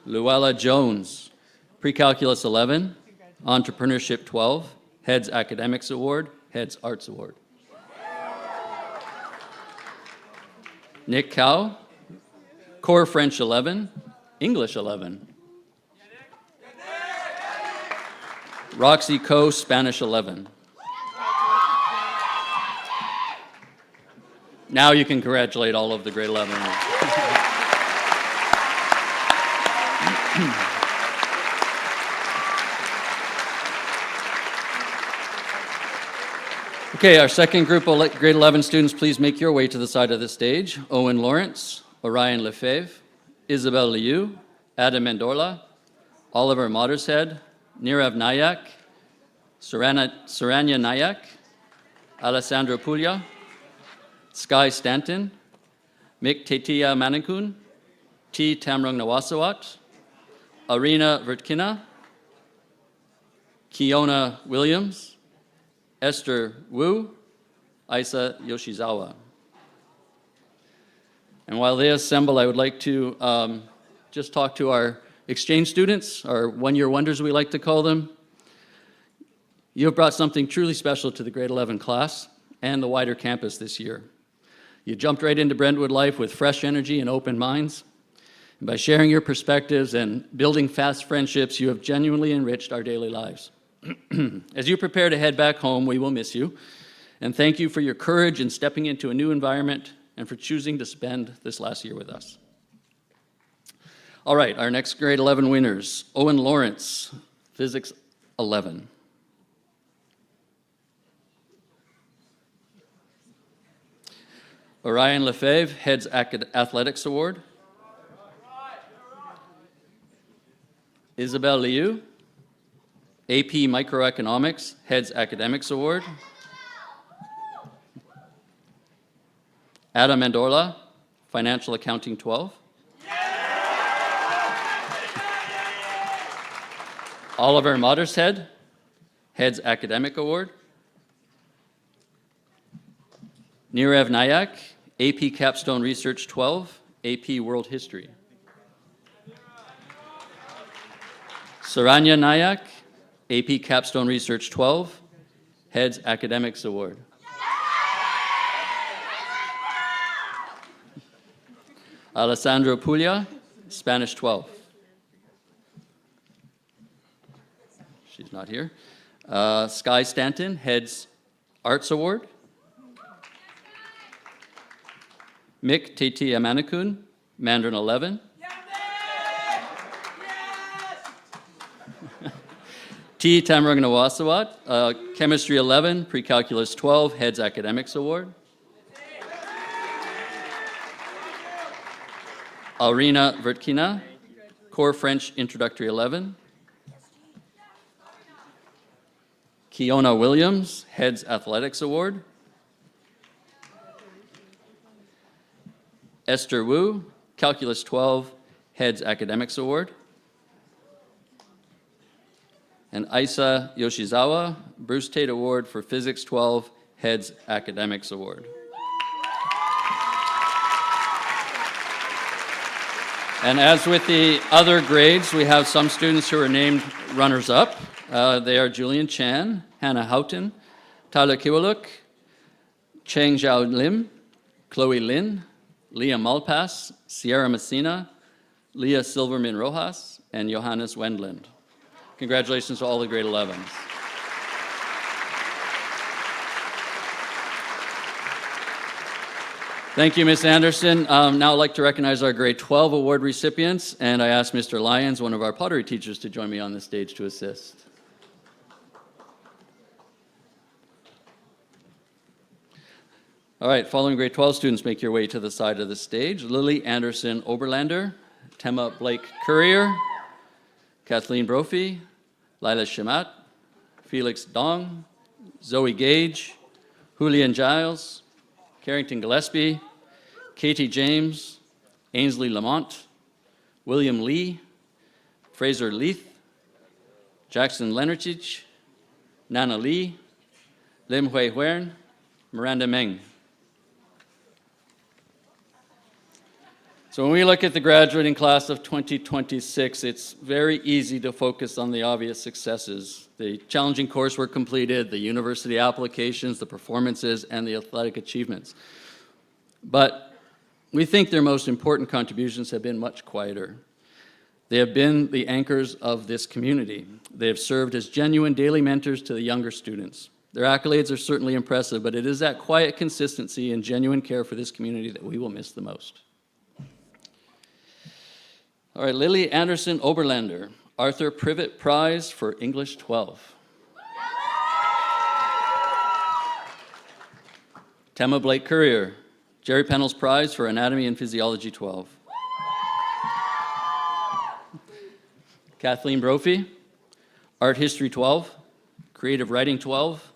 Luella Jones, Pre-Calculus 11, Entrepreneurship 12, Heads Academics Award, Heads Arts Award. Nick Cow, Core French 11, English 11. Roxy Coe, Spanish 11. Now you can congratulate all of the grade 11. Okay, our second group of grade 11 students, please make your way to the side of the stage. Owen Lawrence, Orion Lefebvre, Isabel Liu, Adam Mendorla, Oliver Mottershead, Nirav Nayak, Saranya Nayak, Alessandro Puglia, Sky Stanton, Mick Tetia Manakun, T. Tamrung Nawasawat, Arina Vertkina, Kiona Williams, Esther Wu, Isa Yoshizawa. And while they assemble, I would like to just talk to our exchange students, our one-year wonders we like to call them. You have brought something truly special to the grade 11 class and the wider campus this year. You jumped right into Brentwood life with fresh energy and open minds. And by sharing your perspectives and building fast friendships, you have genuinely enriched our daily lives. As you prepare to head back home, we will miss you. And thank you for your courage in stepping into a new environment and for choosing to spend this last year with us. All right, our next grade 11 winners. Owen Lawrence, Physics 11. Orion Lefebvre, Heads Athletics Award. Isabel Liu, AP Microeconomics, Heads Academics Award. Adam Mendorla, Financial Accounting 12. Oliver Mottershead, Heads Academic Award. Nirav Nayak, AP Capstone Research 12, AP World History. Saranya Nayak, AP Capstone Research 12, Heads Academics Award. Alessandro Puglia, Spanish 12. She's not here. Sky Stanton, Heads Arts Award. Mick Teti Amanakun, Mandarin 11. T. Tamrung Nawasawat, Chemistry 11, Pre-Calculus 12, Heads Academics Award. Arina Vertkina, Core French Introductory 11. Kiona Williams, Heads Athletics Award. Esther Wu, Calculus 12, Heads Academics Award. And Isa Yoshizawa, Bruce Tate Award for Physics 12, Heads Academics Award. And as with the other grades, we have some students who are named runners-up. They are Julian Chan, Hannah Houghton, Tyler Kiwaluk, Cheng Zhao Lim, Chloe Lin, Leah Malpass, Sierra Messina, Leah Silverman Rojas, and Johannes Wendland. Congratulations to all the grade 11s. Thank you, Ms. Anderson. Now I'd like to recognize our grade 12 award recipients, and I ask Mr. Lyons, one of our pottery teachers, to join me on the stage to assist. All right, following grade 12 students, make your way to the side of the stage. Lily Anderson Oberlander, Tema Blake Courier, Kathleen Brophy, Lila Shamat, Felix Dong, Zoe Gage, Julian Giles, Carrington Gillespie, Katie James, Ainsley Lamont, William Lee, Fraser Leith, Jackson Lenarchich, Nana Lee, Lim Hui Huern, Miranda Meng. So when we look at the graduating class of 2026, it's very easy to focus on the obvious successes. The challenging coursework completed, the university applications, the performances, and the athletic achievements. But we think their most important contributions have been much quieter. They have been the anchors of this community. They have served as genuine daily mentors to the younger students. Their accolades are certainly impressive, but it is that quiet consistency and genuine care for this community that we will miss the most. All right, Lily Anderson Oberlander, Arthur Privet Prize for English 12. Tema Blake Courier, Jerry Pennell's Prize for Anatomy and Physiology 12. Kathleen Brophy, Art History 12, Creative Writing 12,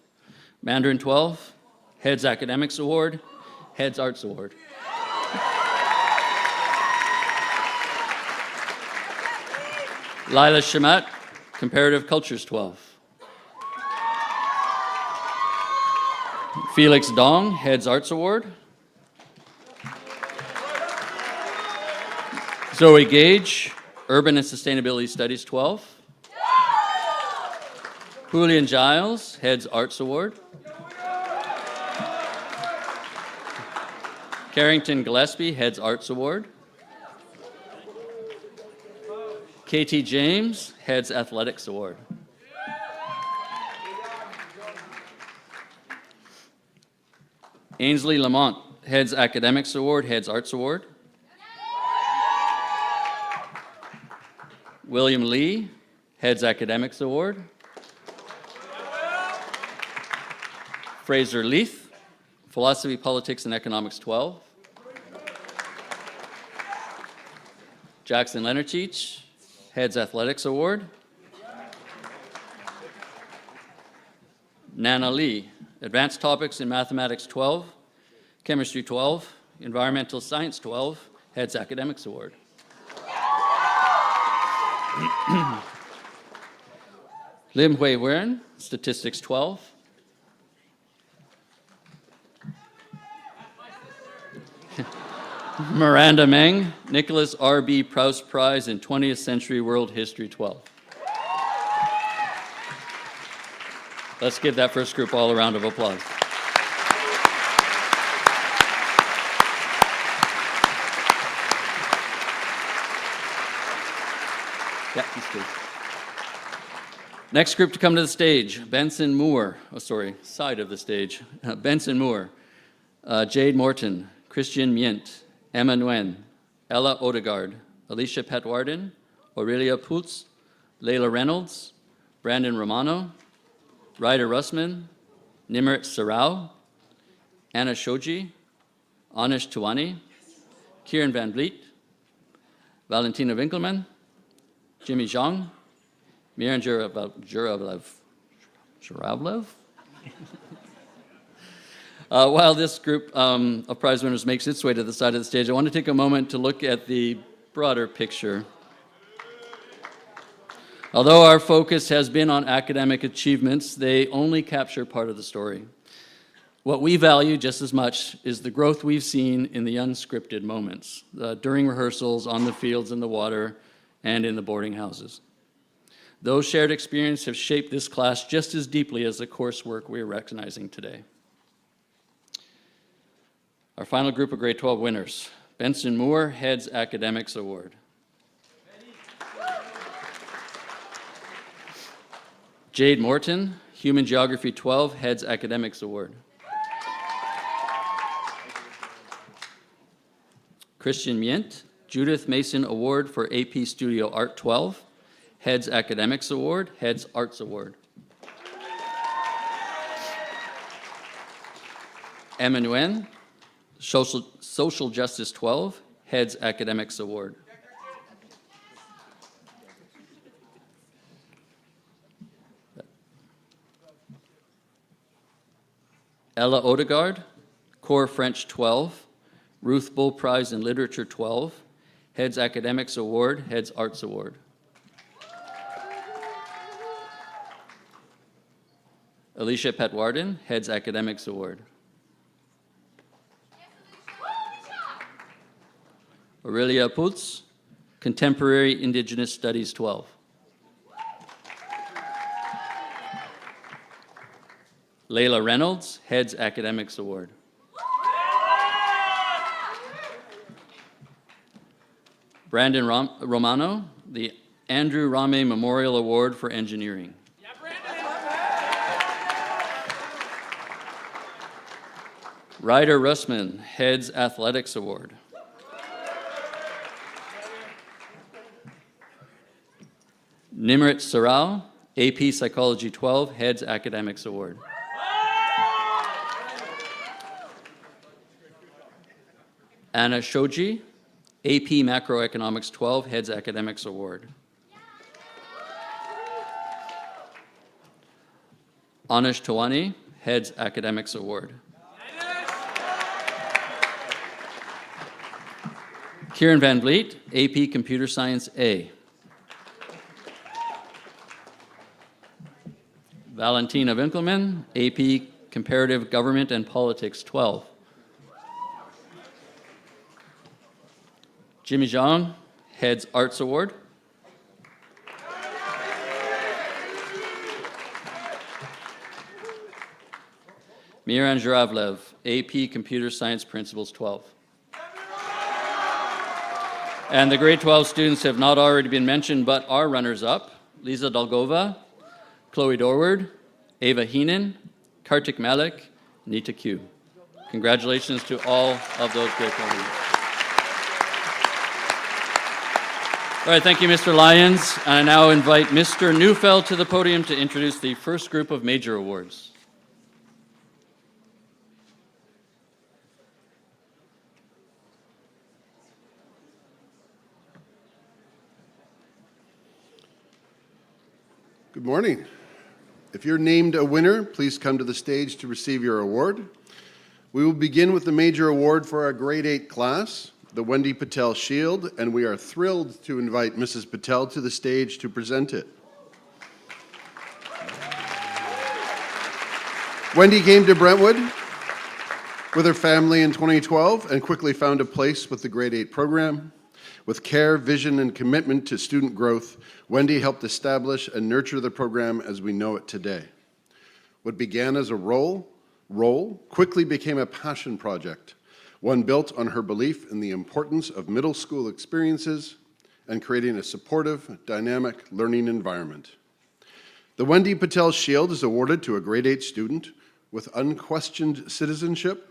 Mandarin 12, Heads Academics Award, Heads Arts Award. Lila Shamat, Comparative Cultures 12. Felix Dong, Heads Arts Award. Zoe Gage, Urban and Sustainability Studies 12. Julian Giles, Heads Arts Award. Carrington Gillespie, Heads Arts Award. Katie James, Heads Athletics Award. Ainsley Lamont, Heads Academics Award, Heads Arts Award. William Lee, Heads Academics Award. Fraser Leith, Philosophy, Politics, and Economics 12. Jackson Lenarchich, Heads Athletics Award. Nana Lee, Advanced Topics in Mathematics 12, Chemistry 12, Environmental Science 12, Heads Academics Award. Lim Hui Huern, Statistics 12. Miranda Meng, Nicholas R.B. Prouse Prize in 20th Century World History 12. Let's give that first group all a round of applause. Yeah, please. Next group to come to the stage, Benson Moore. Oh, sorry, side of the stage. Benson Moore, Jade Morton, Christian Mient, Emma Nguyen, Ella Odegaard, Alicia Petwarden, Aurelia Putz, Layla Reynolds, Brandon Romano, Ryder Russman, Nimrit Sarau, Anna Shoji, Anish Tuwani, Kieran Van Vliet, Valentina Winkelman, Jimmy Zhang, Miran Jurablev, Zhuravlev. While this group of prize winners makes its way to the side of the stage, I want to take a moment to look at the broader picture. Although our focus has been on academic achievements, they only capture part of the story. What we value just as much is the growth we've seen in the unscripted moments, during rehearsals, on the fields, in the water, and in the boarding houses. Those shared experiences have shaped this class just as deeply as the coursework we are recognizing today. Our final group of grade 12 winners. Benson Moore, Heads Academics Award. Jade Morton, Human Geography 12, Heads Academics Award. Christian Mient, Judith Mason Award for AP Studio Art 12, Heads Academics Award, Heads Arts Award. Emma Nguyen, Social Justice 12, Heads Academics Award. Ella Odegaard, Core French 12, Ruth Bull Prize in Literature 12, Heads Academics Award, Heads Arts Award. Alicia Petwarden, Heads Academics Award. Aurelia Putz, Contemporary Indigenous Studies 12. Layla Reynolds, Heads Academics Award. Brandon Romano, the Andrew Rame Memorial Award for Engineering. Ryder Russman, Heads Athletics Award. Nimrit Sarao, AP Psychology 12, Heads Academics Award. Anna Shoji, AP Macroeconomics 12, Heads Academics Award. Anish Tawani, Heads Academics Award. Kieran Van Vliet, AP Computer Science A. Valentina Winkelman, AP Comparative Government and Politics 12. Jimmy Zhang, Heads Arts Award. Miran Zhuravlev, AP Computer Science Principles 12. And the grade 12 students have not already been mentioned, but are runners-up. Lisa Dolgova, Chloe Dorward, Ava Heenan, Kartik Malik, Nita Q. Congratulations to all of those grade 12 leaders. All right, thank you, Mr. Lyons. I now invite Mr. Neufeld to the podium to introduce the first group of major awards. Good morning. If you're named a winner, please come to the stage to receive your award. We will begin with the major award for our grade 8 class, the Wendy Patel Shield, and we are thrilled to invite Mrs. Patel to the stage to present it. Wendy came to Brentwood with her family in 2012 and quickly found a place with the grade 8 program. With care, vision, and commitment to student growth, Wendy helped establish and nurture the program as we know it today. What began as a role quickly became a passion project, one built on her belief in the importance of middle school experiences and creating a supportive, dynamic learning environment. The Wendy Patel Shield is awarded to a grade 8 student with unquestioned citizenship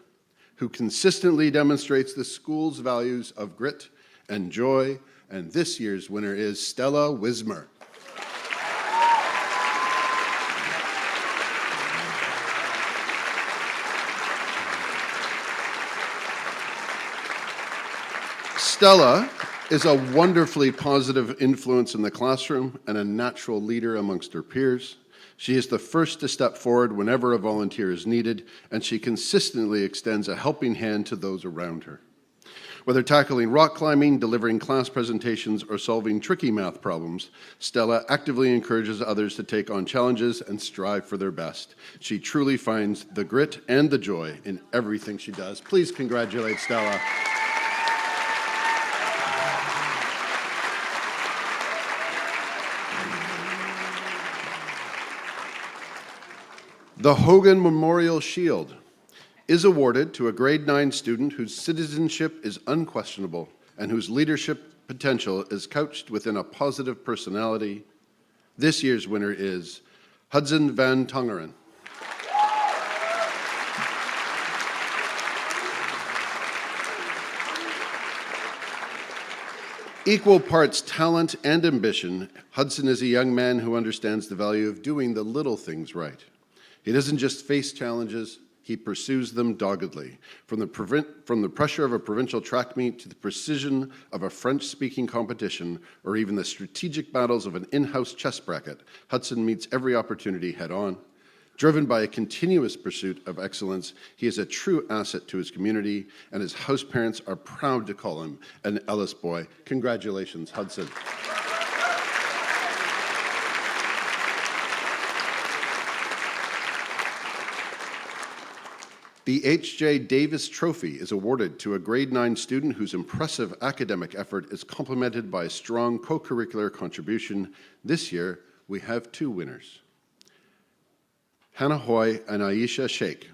who consistently demonstrates the school's values of grit and joy, and this year's winner is Stella Wismer. Stella is a wonderfully positive influence in the classroom and a natural leader amongst her peers. She is the first to step forward whenever a volunteer is needed, and she consistently extends a helping hand to those around her. Whether tackling rock climbing, delivering class presentations, or solving tricky math problems, Stella actively encourages others to take on challenges and strive for their best. She truly finds the grit and the joy in everything she does. Please congratulate Stella. The Hogan Memorial Shield is awarded to a grade 9 student whose citizenship is unquestionable and whose leadership potential is couched within a positive personality. This year's winner is Hudson Van Tongeren. Equal parts talent and ambition, Hudson is a young man who understands the value of doing the little things right. He doesn't just face challenges, he pursues them doggedly. From the pressure of a provincial track meet to the precision of a French-speaking competition, or even the strategic battles of an in-house chess bracket, Hudson meets every opportunity head-on. Driven by a continuous pursuit of excellence, he is a true asset to his community, and his house parents are proud to call him an Ellis boy. Congratulations, Hudson. The H.J. Davis Trophy is awarded to a grade 9 student whose impressive academic effort is complemented by a strong co-curricular contribution. This year, we have 2 winners. Hannah Hoy and Aisha Sheikh.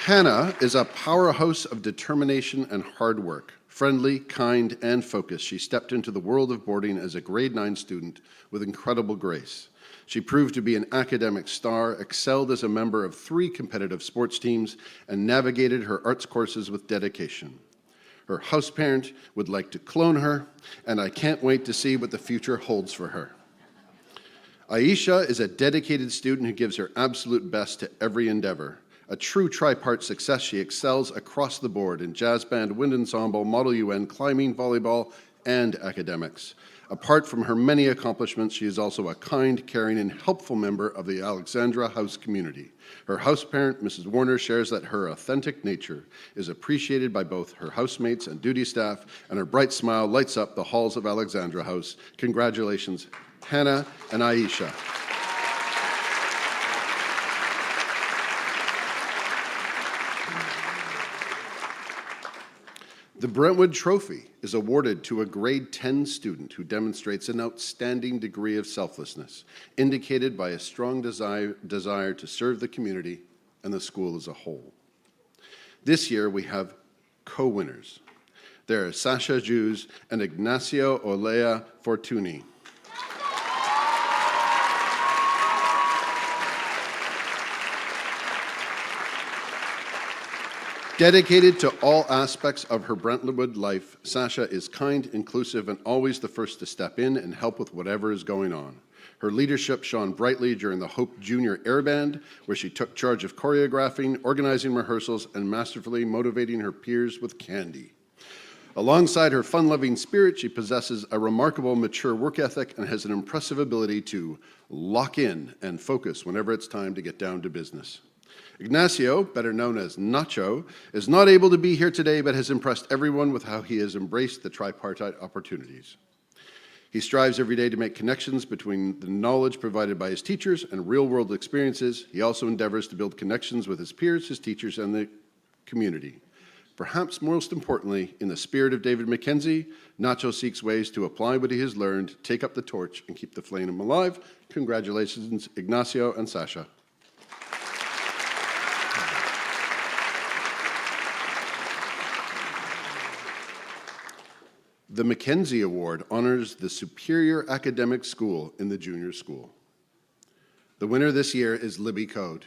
Hannah is a powerhouse of determination and hard work. Friendly, kind, and focused, she stepped into the world of boarding as a grade 9 student with incredible grace. She proved to be an academic star, excelled as a member of 3 competitive sports teams, and navigated her arts courses with dedication. Her house parent would like to clone her, and I can't wait to see what the future holds for her. Aisha is a dedicated student who gives her absolute best to every endeavor. A true tripart success, she excels across the board in jazz band, wind ensemble, Model UN, climbing, volleyball, and academics. Apart from her many accomplishments, she is also a kind, caring, and helpful member of the Alexandra House community. Her house parent, Mrs. Warner, shares that her authentic nature is appreciated by both her housemates and duty staff, and her bright smile lights up the halls of Alexandra House. Congratulations, Hannah and Aisha. The Brentwood Trophy is awarded to a grade 10 student who demonstrates an outstanding degree of selflessness, indicated by a strong desire to serve the community and the school as a whole. This year, we have co-winners. There are Sasha Jews and Ignacio Olea Fortuny. Dedicated to all aspects of her Brentwood life, Sasha is kind, inclusive, and always the first to step in and help with whatever is going on. Her leadership shone brightly during the Hope Junior Air Band, where she took charge of choreographing, organizing rehearsals, and masterfully motivating her peers with candy. Alongside her fun-loving spirit, she possesses a remarkable mature work ethic and has an impressive ability to lock in and focus whenever it's time to get down to business. Ignacio, better known as Nacho, is not able to be here today but has impressed everyone with how he has embraced the tripartite opportunities. He strives every day to make connections between the knowledge provided by his teachers and real-world experiences. He also endeavors to build connections with his peers, his teachers, and the community. Perhaps most importantly, in the spirit of David Mackenzie, Nacho seeks ways to apply what he has learned, take up the torch, and keep the flame alive. Congratulations, Ignacio and Sasha. The Mackenzie Award honors the superior academic school in the junior school. The winner this year is Libby Code.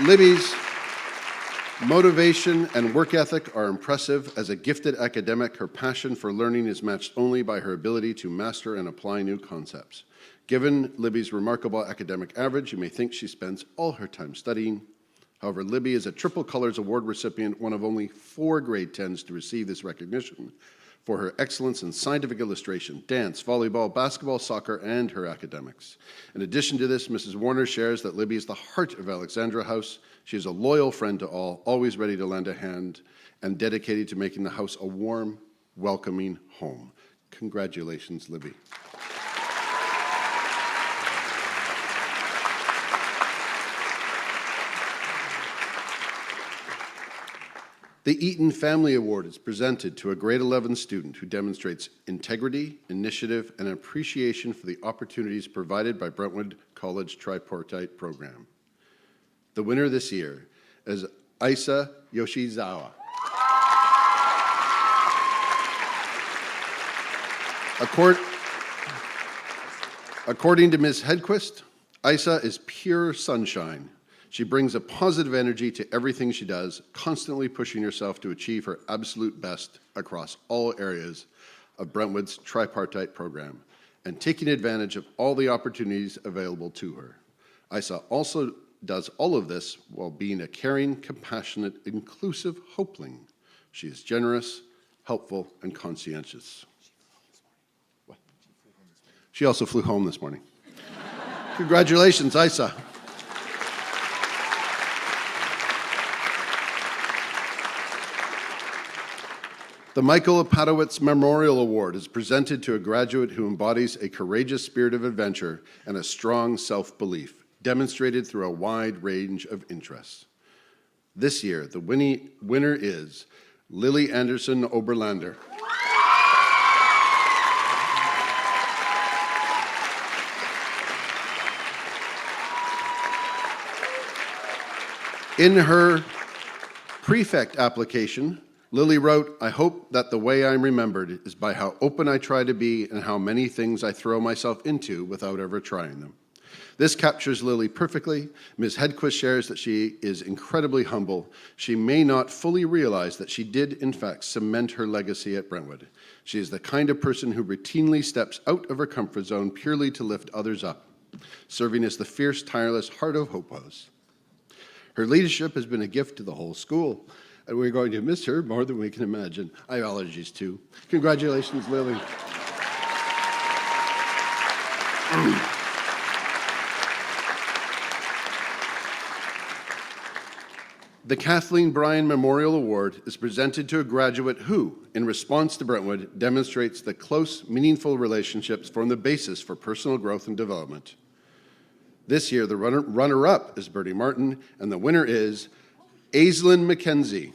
Libby's motivation and work ethic are impressive. As a gifted academic, her passion for learning is matched only by her ability to master and apply new concepts. Given Libby's remarkable academic average, you may think she spends all her time studying. However, Libby is a Triple Colors Award recipient, one of only 4 grade 10s to receive this recognition for her excellence in scientific illustration, dance, volleyball, basketball, soccer, and her academics. In addition to this, Mrs. Warner shares that Libby is the heart of Alexandra House. She is a loyal friend to all, always ready to lend a hand, and dedicated to making the house a warm, welcoming home. Congratulations, Libby. The Eaton Family Award is presented to a grade 11 student who demonstrates integrity, initiative, and appreciation for the opportunities provided by Brentwood College Tripartite Program. The winner this year is Isa Yoshizawa. According to Ms. Hedquist, Isa is pure sunshine. She brings a positive energy to everything she does, constantly pushing herself to achieve her absolute best across all areas of Brentwood's tripartite program and taking advantage of all the opportunities available to her. Isa also does all of this while being a caring, compassionate, inclusive hopeling. She is generous, helpful, and conscientious. What? She also flew home this morning. Congratulations, Isa. The Michael Padowitz Memorial Award is presented to a graduate who embodies a courageous spirit of adventure and a strong self-belief, demonstrated through a wide range of interests. This year, the winner is Lily Anderson Oberlander. In her prefect application, Lily wrote, "I hope that the way I'm remembered is by how open I try to be and how many things I throw myself into without ever trying them." This captures Lily perfectly. Ms. Hedquist shares that she is incredibly humble. She may not fully realize that she did, in fact, cement her legacy at Brentwood. She is the kind of person who routinely steps out of her comfort zone purely to lift others up, serving as the fierce, tireless heart of Hope House. Her leadership has been a gift to the whole school, and we're going to miss her more than we can imagine. I have allergies too. Congratulations, Lily. The Kathleen Bryan Memorial Award is presented to a graduate who, in response to Brentwood, demonstrates that close, meaningful relationships form the basis for personal growth and development. This year, the runner-up is Bertie Martin, and the winner is Aislinn McKenzie.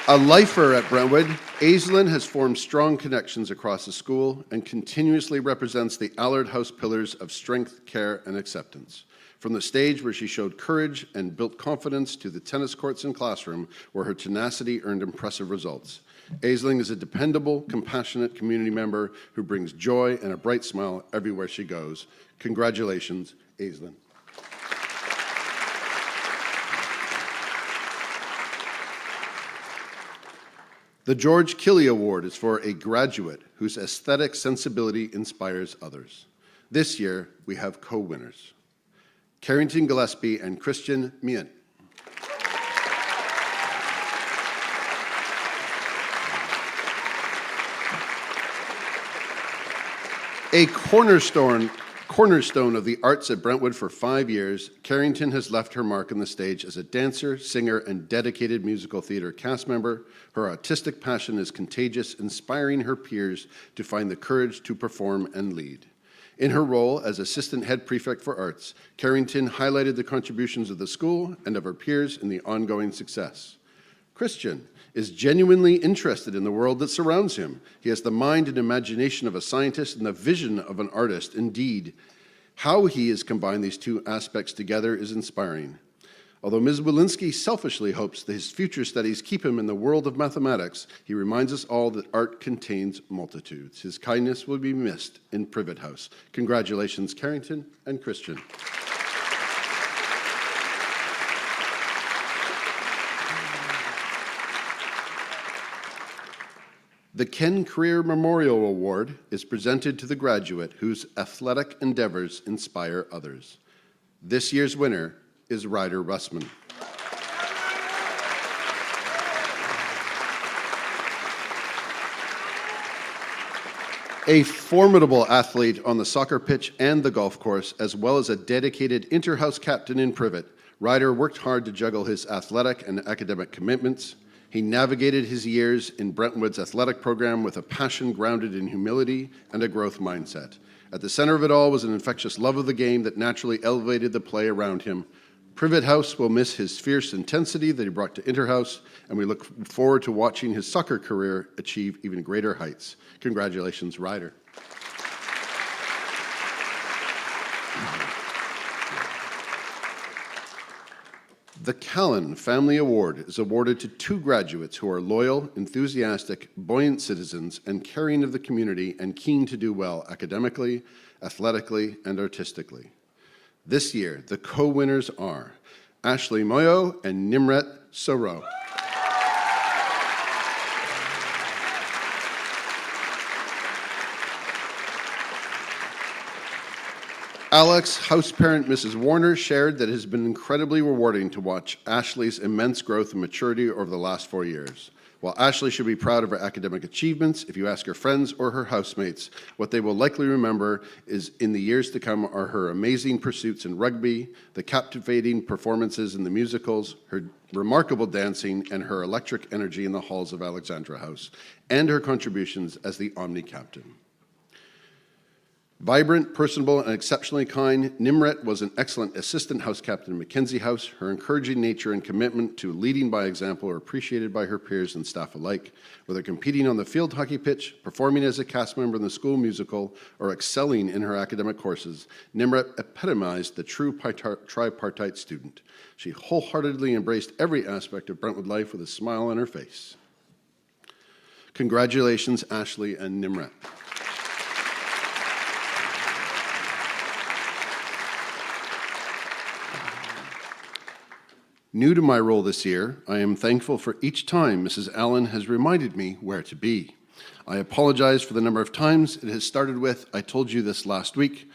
A lifer at Brentwood, Aislinn has formed strong connections across the school and continuously represents the Allard House pillars of strength, care, and acceptance. From the stage where she showed courage and built confidence to the tennis courts and classroom where her tenacity earned impressive results. Aislinn is a dependable, compassionate community member who brings joy and a bright smile everywhere she goes. Congratulations, Aislinn. The George Killey Award is for a graduate whose aesthetic sensibility inspires others. This year, we have co-winners, Carrington Gillespie and Christian Mient. A cornerstone of the arts at Brentwood for 5 years, Carrington has left her mark on the stage as a dancer, singer, and dedicated musical theater cast member. Her artistic passion is contagious, inspiring her peers to find the courage to perform and lead. In her role as Assistant Head Prefect for Arts, Carrington highlighted the contributions of the school and of her peers in the ongoing success. Christian is genuinely interested in the world that surrounds him. He has the mind and imagination of a scientist and the vision of an artist. Indeed, how he has combined these two aspects together is inspiring. Although Ms. Walensky selfishly hopes that his future studies keep him in the world of mathematics, he reminds us all that art contains multitudes. His kindness will be missed in Privet House. Congratulations, Carrington and Christian. The Ken Career Memorial Award is presented to the graduate whose athletic endeavors inspire others. This year's winner is Ryder Russman. A formidable athlete on the soccer pitch and the golf course, as well as a dedicated inter-house captain in Privet, Ryder worked hard to juggle his athletic and academic commitments. He navigated his years in Brentwood's athletic program with a passion grounded in humility and a growth mindset. At the center of it all was an infectious love of the game that naturally elevated the play around him. Privet House will miss his fierce intensity that he brought to Interhouse, and we look forward to watching his soccer career achieve even greater heights. Congratulations, Ryder. The Callan Family Award is awarded to 2 graduates who are loyal, enthusiastic, buoyant citizens and caring of the community and keen to do well academically, athletically, and artistically. This year, the co-winners are Ashley Moyo and Nimret Soro. Alex, house parent Mrs. Warner, shared that it has been incredibly rewarding to watch Ashley's immense growth and maturity over the last 4 years. While Ashley should be proud of her academic achievements, if you ask her friends or her housemates, what they will likely remember is in the years to come are her amazing pursuits in rugby, the captivating performances in the musicals, her remarkable dancing, and her electric energy in the halls of Alexandra House, and her contributions as the Omni Captain. Vibrant, personable, and exceptionally kind, Nimret was an excellent assistant house captain in Mackenzie House. Her encouraging nature and commitment to leading by example are appreciated by her peers and staff alike. Whether competing on the field hockey pitch, performing as a cast member in the school musical, or excelling in her academic courses, Nimret epitomized the true tripartite student. She wholeheartedly embraced every aspect of Brentwood life with a smile on her face. Congratulations, Ashley and Nimret. New to my role this year, I am thankful for each time Mrs. Allen has reminded me where to be. I apologize for the number of times it has started with, "I told you this last week."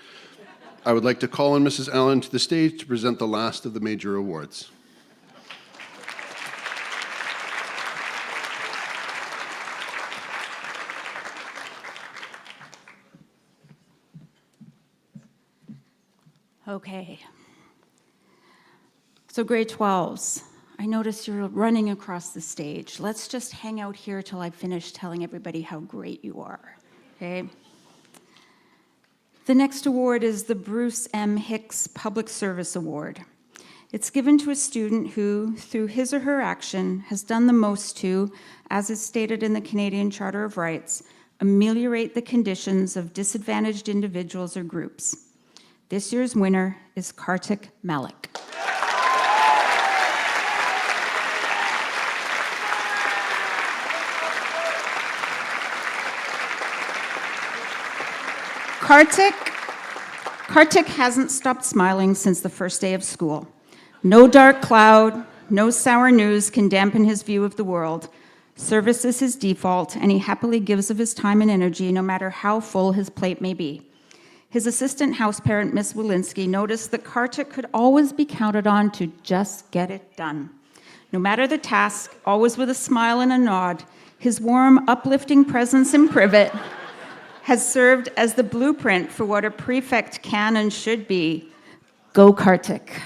I would like to call on Mrs. Allen to the stage to present the last of the major awards. Okay. So grade 12s, I notice you're running across the stage. Let's just hang out here till I finish telling everybody how great you are, okay? The next award is the Bruce M. Hicks Public Service Award. It's given to a student who, through his or her action, has done the most to, as is stated in the Canadian Charter of Rights, ameliorate the conditions of disadvantaged individuals or groups. This year's winner is Kartik Malik. Kartik hasn't stopped smiling since the first day of school. No dark cloud, no sour news can dampen his view of the world. Service is his default, and he happily gives of his time and energy no matter how full his plate may be. His assistant house parent, Miss Walensky, noticed that Kartik could always be counted on to just get it done. No matter the task, always with a smile and a nod, his warm, uplifting presence in Privet has served as the blueprint for what a prefect can and should be. Go Kartik.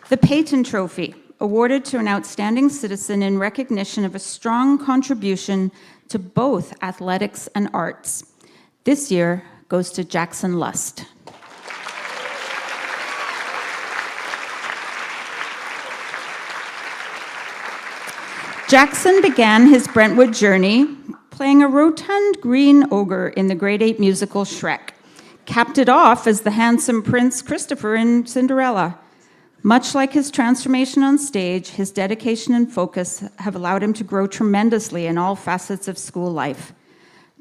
The Peyton Trophy, awarded to an outstanding citizen in recognition of a strong contribution to both athletics and arts. This year goes to Jackson Lust. Jackson began his Brentwood journey playing a rotund green ogre in the grade 8 musical Shrek, capped it off as the handsome Prince Christopher in Cinderella. Much like his transformation on stage, his dedication and focus have allowed him to grow tremendously in all facets of school life.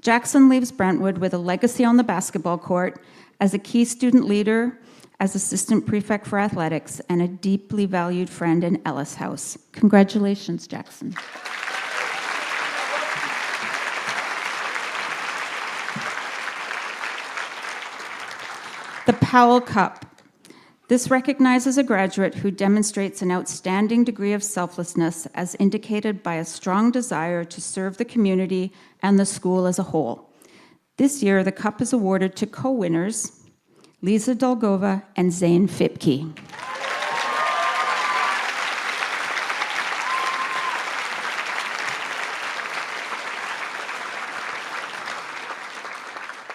Jackson leaves Brentwood with a legacy on the basketball court as a key student leader as Assistant Prefect for Athletics and a deeply valued friend in Ellis House. Congratulations, Jackson. The Powell Cup. This recognizes a graduate who demonstrates an outstanding degree of selflessness as indicated by a strong desire to serve the community and the school as a whole. This year, the cup is awarded to co-winners Lisa Dolgova and Zane Fipke.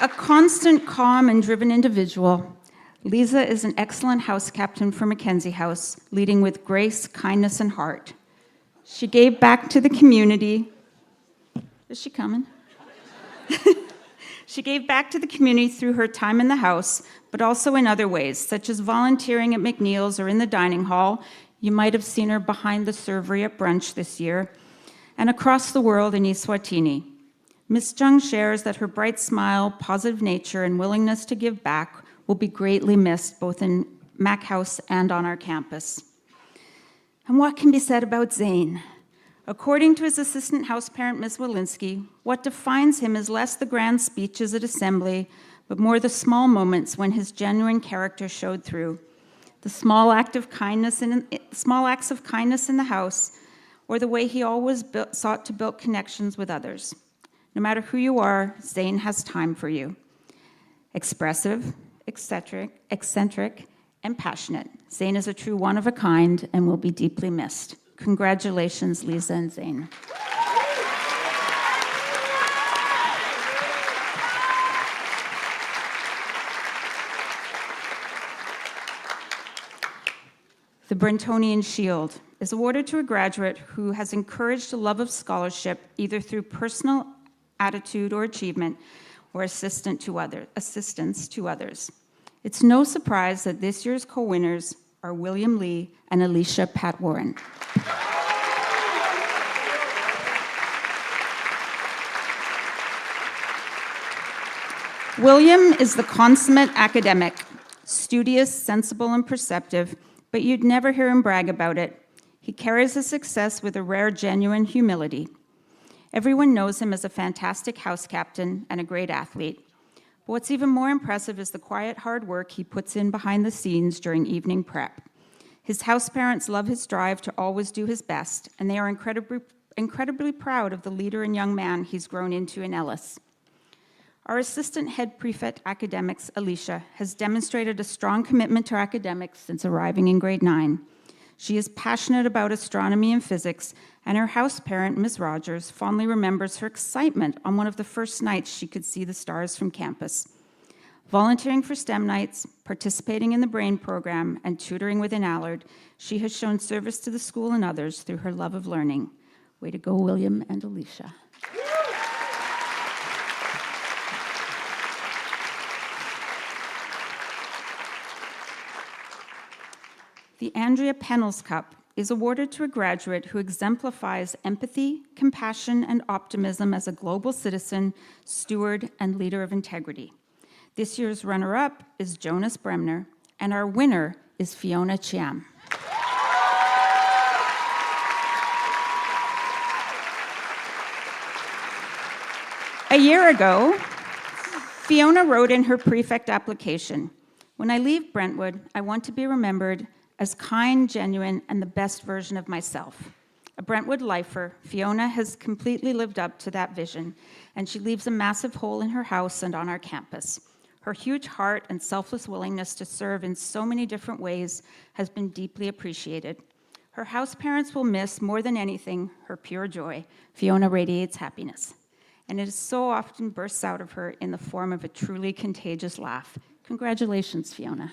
A constant, calm, and driven individual, Lisa is an excellent house captain for Mackenzie House, leading with grace, kindness, and heart. She gave back to the community. Is she coming? She gave back to the community through her time in the house, but also in other ways, such as volunteering at McNeil's or in the dining hall. You might have seen her behind the servery at brunch this year, and across the world in Eswatini. Ms. Jung shares that her bright smile, positive nature, and willingness to give back will be greatly missed both in Mac House and on our campus. And what can be said about Zane? According to his assistant house parent, Ms. Walensky, what defines him is less the grand speeches at assembly, but more the small moments when his genuine character showed through. The small acts of kindness in the house, or the way he always sought to build connections with others. No matter who you are, Zane has time for you. Expressive, eccentric, and passionate. Zane is a true one of a kind and will be deeply missed. Congratulations, Lisa and Zane. The Brentonian Shield is awarded to a graduate who has encouraged a love of scholarship either through personal attitude or achievement or assistance to others. It's no surprise that this year's co-winners are William Lee and Alicia Pat-Warren. William is the consummate academic, studious, sensible, and perceptive, but you'd never hear him brag about it. He carries his success with a rare, genuine humility. Everyone knows him as a fantastic house captain and a great athlete. But what's even more impressive is the quiet, hard work he puts in behind the scenes during evening prep. His house parents love his drive to always do his best, and they are incredibly proud of the leader and young man he's grown into in Ellis. Our assistant head prefect academics, Alicia, has demonstrated a strong commitment to academics since arriving in grade 9. She is passionate about astronomy and physics, and her house parent, Ms. Rogers, fondly remembers her excitement on one of the first nights she could see the stars from campus. Volunteering for STEM nights, participating in the BRAIN program, and tutoring within Allard, she has shown service to the school and others through her love of learning. Way to go, William and Alicia. The Andrea Pennells Cup is awarded to a graduate who exemplifies empathy, compassion, and optimism as a global citizen, steward, and leader of integrity. This year's runner-up is Jonas Bremner, and our winner is Fiona Chiam. A year ago, Fiona wrote in her prefect application, "When I leave Brentwood, I want to be remembered as kind, genuine, and the best version of myself." A Brentwood lifer, Fiona has completely lived up to that vision, and she leaves a massive hole in her house and on our campus. Her huge heart and selfless willingness to serve in so many different ways has been deeply appreciated. Her house parents will miss, more than anything, her pure joy. Fiona radiates happiness, and it so often bursts out of her in the form of a truly contagious laugh. Congratulations, Fiona.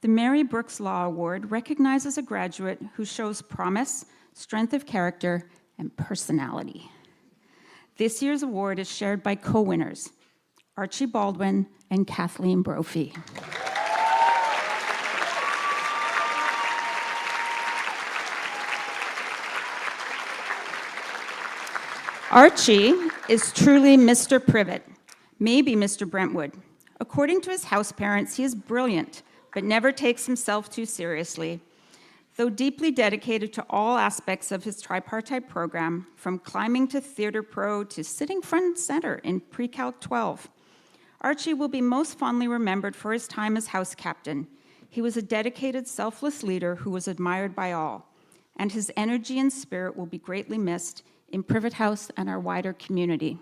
The Mary Brooks Law Award recognizes a graduate who shows promise, strength of character, and personality. This year's award is shared by co-winners, Archie Baldwin and Kathleen Brophy. Archie is truly Mr. Privet, maybe Mr. Brentwood. According to his house parents, he is brilliant, but never takes himself too seriously. Though deeply dedicated to all aspects of his tripartite program, from climbing to theater pro to sitting front and center in Pre-Calc 12, Archie will be most fondly remembered for his time as house captain. He was a dedicated, selfless leader who was admired by all, and his energy and spirit will be greatly missed in Privet House and our wider community.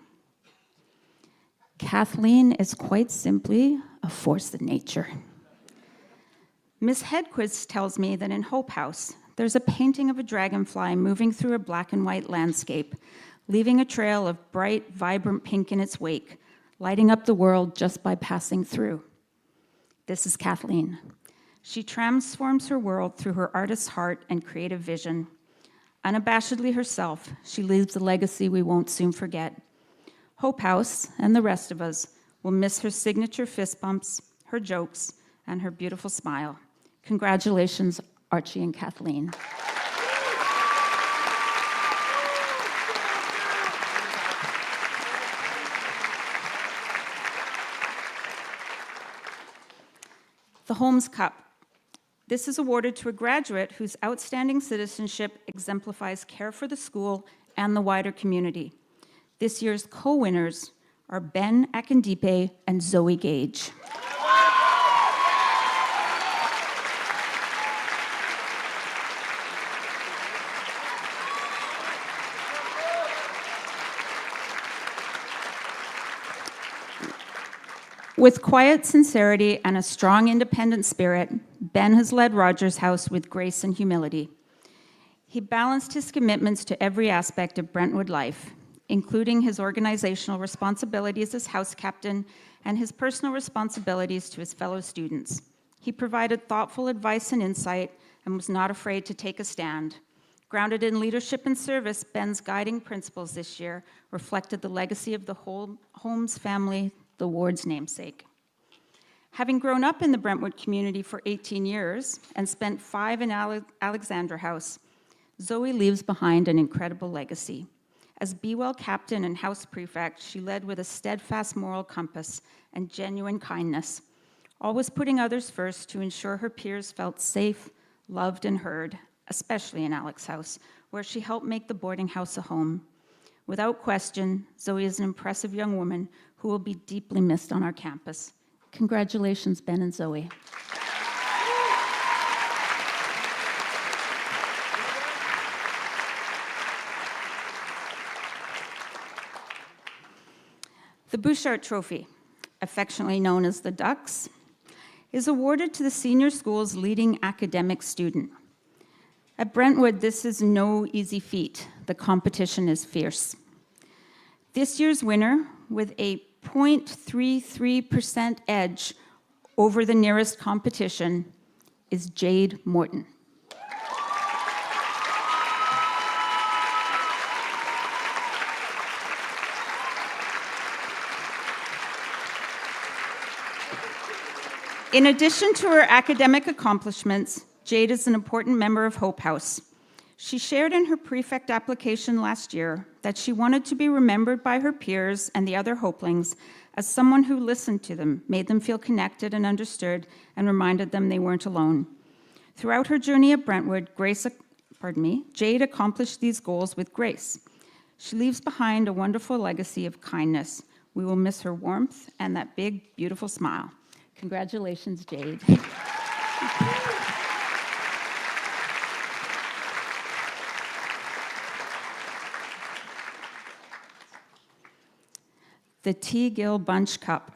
Kathleen is quite simply a force of nature. Miss Hedquist tells me that in Hope House, there's a painting of a dragonfly moving through a black and white landscape, leaving a trail of bright, vibrant pink in its wake, lighting up the world just by passing through. This is Kathleen. She transforms her world through her artist's heart and creative vision. Unabashedly herself, she leaves a legacy we won't soon forget. Hope House, and the rest of us, will miss her signature fist bumps, her jokes, and her beautiful smile. Congratulations, Archie and Kathleen. The Holmes Cup. This is awarded to a graduate whose outstanding citizenship exemplifies care for the school and the wider community. This year's co-winners are Ben Akindipe and Zoe Gage. With quiet sincerity and a strong independent spirit, Ben has led Rogers House with grace and humility. He balanced his commitments to every aspect of Brentwood life, including his organizational responsibilities as house captain and his personal responsibilities to his fellow students. He provided thoughtful advice and insight and was not afraid to take a stand. Grounded in leadership and service, Ben's guiding principles this year reflected the legacy of the Holmes family, the ward's namesake. Having grown up in the Brentwood community for 18 years and spent 5 in Alexandra House, Zoe leaves behind an incredible legacy. As Be-Well captain and house prefect, she led with a steadfast moral compass and genuine kindness, always putting others first to ensure her peers felt safe, loved, and heard, especially in Alex House, where she helped make the boarding house a home. Without question, Zoe is an impressive young woman who will be deeply missed on our campus. Congratulations, Ben and Zoe. The Bouchard Trophy, affectionately known as the Ducks, is awarded to the senior school's leading academic student. At Brentwood, this is no easy feat. The competition is fierce. This year's winner, with a 0.33% edge over the nearest competition, is Jade Morton. In addition to her academic accomplishments, Jade is an important member of Hope House. She shared in her prefect application last year that she wanted to be remembered by her peers and the other Hopelings as someone who listened to them, made them feel connected and understood, and reminded them they weren't alone. Throughout her journey at Brentwood, Jade accomplished these goals with grace. She leaves behind a wonderful legacy of kindness. We will miss her warmth and that big, beautiful smile. Congratulations, Jade. The T. Gill Bunch Cup.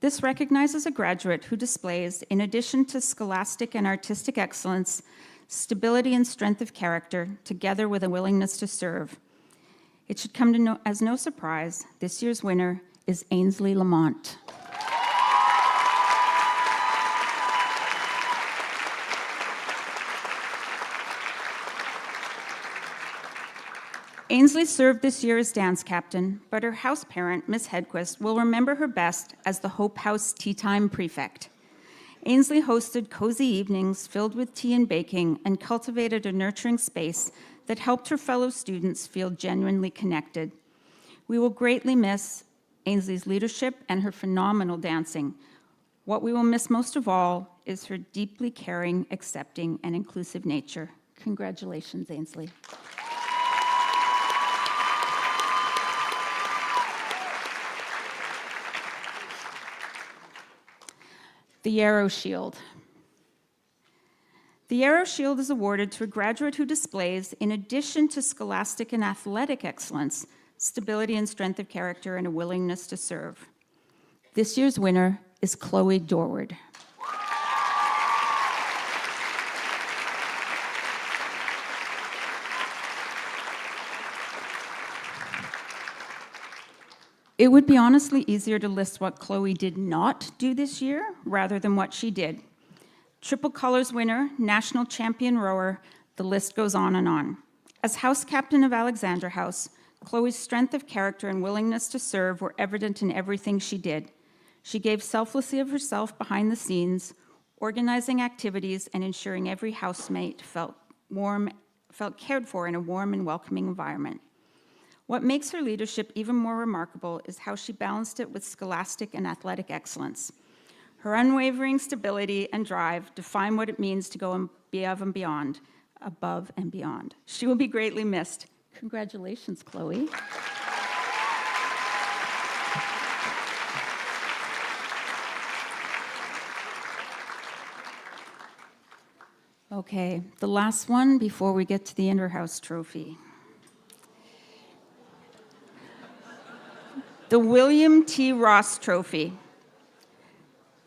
This recognizes a graduate who displays, in addition to scholastic and artistic excellence, stability and strength of character, together with a willingness to serve. It should come as no surprise, this year's winner is Ainsley Lamont. Ainsley served this year as dance captain, but her house parent, Miss Hedquist, will remember her best as the Hope House Tea Time prefect. Ainsley hosted cozy evenings filled with tea and baking and cultivated a nurturing space that helped her fellow students feel genuinely connected. We will greatly miss Ainsley's leadership and her phenomenal dancing. What we will miss most of all is her deeply caring, accepting, and inclusive nature. Congratulations, Ainsley. The Yarrow Shield. The Yarrow Shield is awarded to a graduate who displays, in addition to scholastic and athletic excellence, stability and strength of character and a willingness to serve. This year's winner is Chloe Dorward. It would be honestly easier to list what Chloe did not do this year rather than what she did. Triple colors winner, national champion rower, the list goes on and on. As house captain of Alexandra House, Chloe's strength of character and willingness to serve were evident in everything she did. She gave selflessly of herself behind the scenes, organizing activities and ensuring every housemate felt cared for in a warm and welcoming environment. What makes her leadership even more remarkable is how she balanced it with scholastic and athletic excellence. Her unwavering stability and drive define what it means to go above and beyond. She will be greatly missed. Congratulations, Chloe. Okay, the last one before we get to the Interhouse Trophy. The William T. Ross Trophy.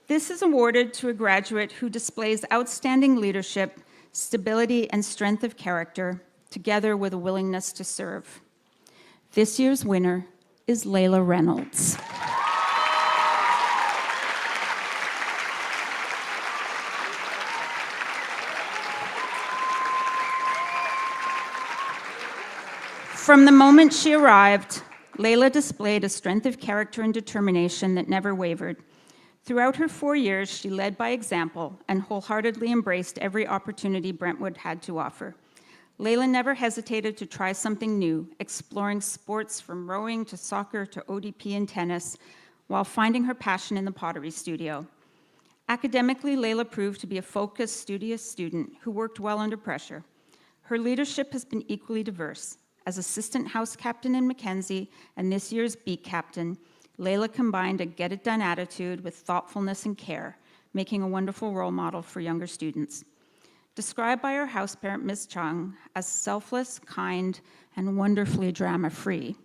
This is awarded to a graduate who displays outstanding leadership, stability, and strength of character, together with a willingness to serve. This year's winner is Layla Reynolds. From the moment she arrived, Layla displayed a strength of character and determination that never wavered. Throughout her 4 years, she led by example and wholeheartedly embraced every opportunity Brentwood had to offer. Layla never hesitated to try something new, exploring sports from rowing to soccer to ODP and tennis, while finding her passion in the pottery studio. Academically, Layla proved to be a focused, studious student who worked well under pressure. Her leadership has been equally diverse. As assistant house captain in Mackenzie and this year's beat captain, Layla combined a get-it-done attitude with thoughtfulness and care, making a wonderful role model for younger students. Described by her house parent, Ms. Chung, as selfless, kind, and wonderfully drama-free,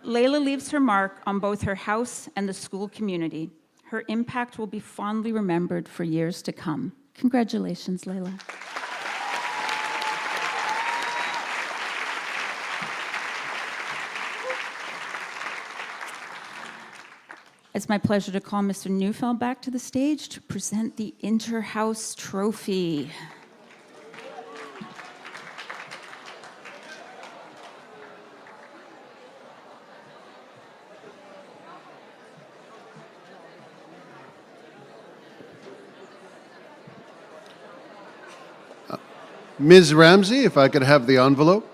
Layla leaves her mark on both her house and the school community. Her impact will be fondly remembered for years to come. Congratulations, Layla. It's my pleasure to call Mr. Neufeld back to the stage to present the Interhouse Trophy. Ms. Ramsey, if I could have the envelope.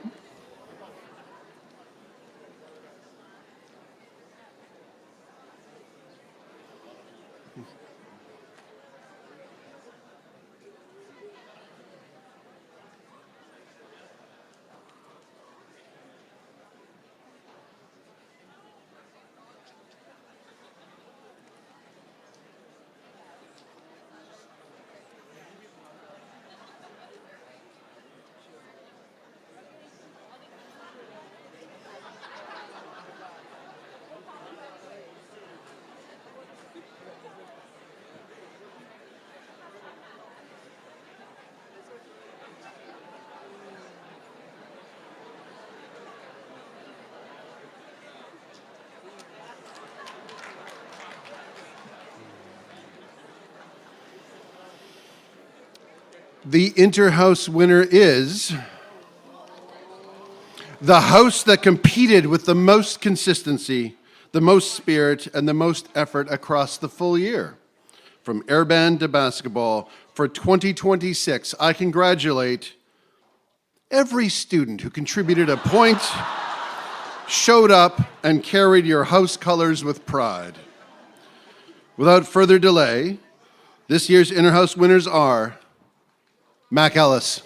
The Interhouse winner is the house that competed with the most consistency, the most spirit, and the most effort across the full year. From air band to basketball, for 2026, I congratulate every student who contributed a point, showed up and carried your house colors with pride. Without further delay, this year's Inner-House winners are Mac Ellis.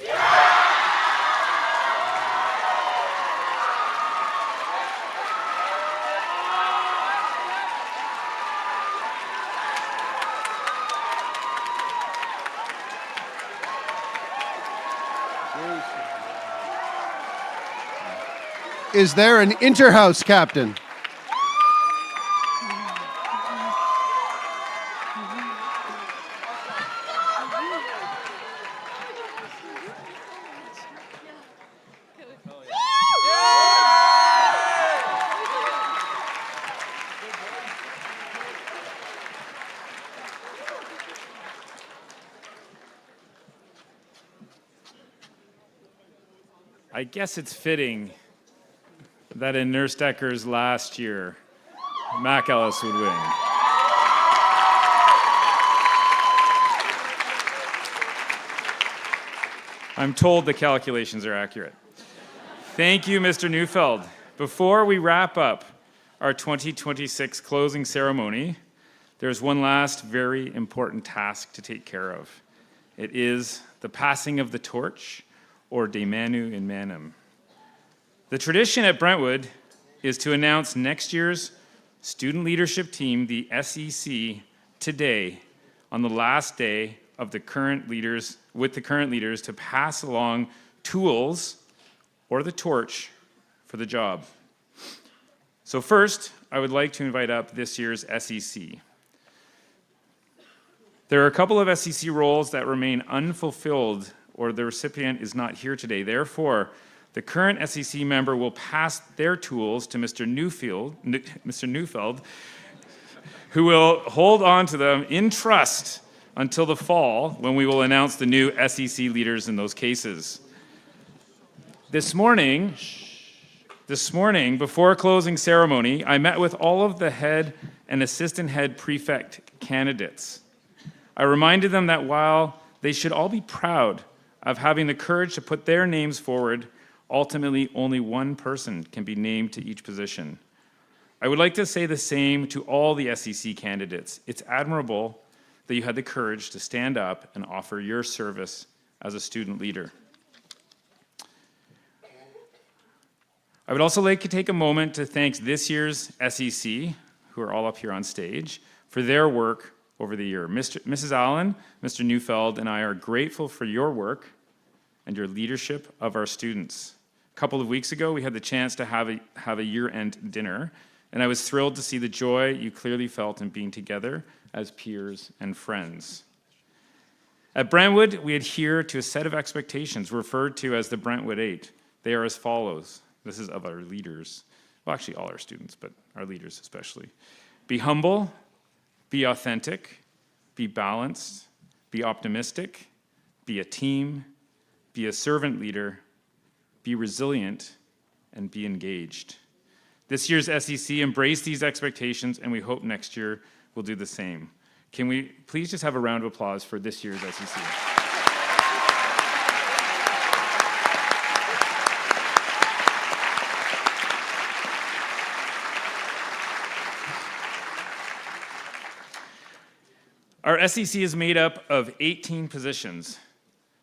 Is there an Inter-House captain? I guess it's fitting that in Nurse Decker's last year, Mac Ellis would win. I'm told the calculations are accurate. Thank you, Mr. Neufeld. Before we wrap up our 2026 closing ceremony, there's one last very important task to take care of. It is the passing of the torch, or De Manu in Manum. The tradition at Brentwood is to announce next year's student leadership team, the SEC, today on the last day of the current leaders, with the current leaders, to pass along tools or the torch for the job. So first, I would like to invite up this year's SEC. There are a couple of SEC roles that remain unfulfilled, or the recipient is not here today. Therefore, the current SEC member will pass their tools to Mr. Neufeld, who will hold on to them in trust until the fall, when we will announce the new SEC leaders in those cases. This morning, before closing ceremony, I met with all of the head and assistant head prefect candidates. I reminded them that while they should all be proud of having the courage to put their names forward, ultimately only one person can be named to each position. I would like to say the same to all the SEC candidates. It's admirable that you had the courage to stand up and offer your service as a student leader. I would also like to take a moment to thank this year's SEC, who are all up here on stage, for their work over the year. Mrs. Allen, Mr. Neufeld, and I are grateful for your work and your leadership of our students. A couple of weeks ago, we had the chance to have a year-end dinner, and I was thrilled to see the joy you clearly felt in being together as peers and friends. At Brentwood, we adhere to a set of expectations referred to as the Brentwood 8. They are as follows. This is of our leaders. Well, actually all our students, but our leaders especially. Be humble, be authentic, be balanced, be optimistic, be a team, be a servant leader, be resilient, and be engaged. This year's SEC embraced these expectations, and we hope next year will do the same. Can we please just have a round of applause for this year's SEC? Our SEC is made up of 18 positions.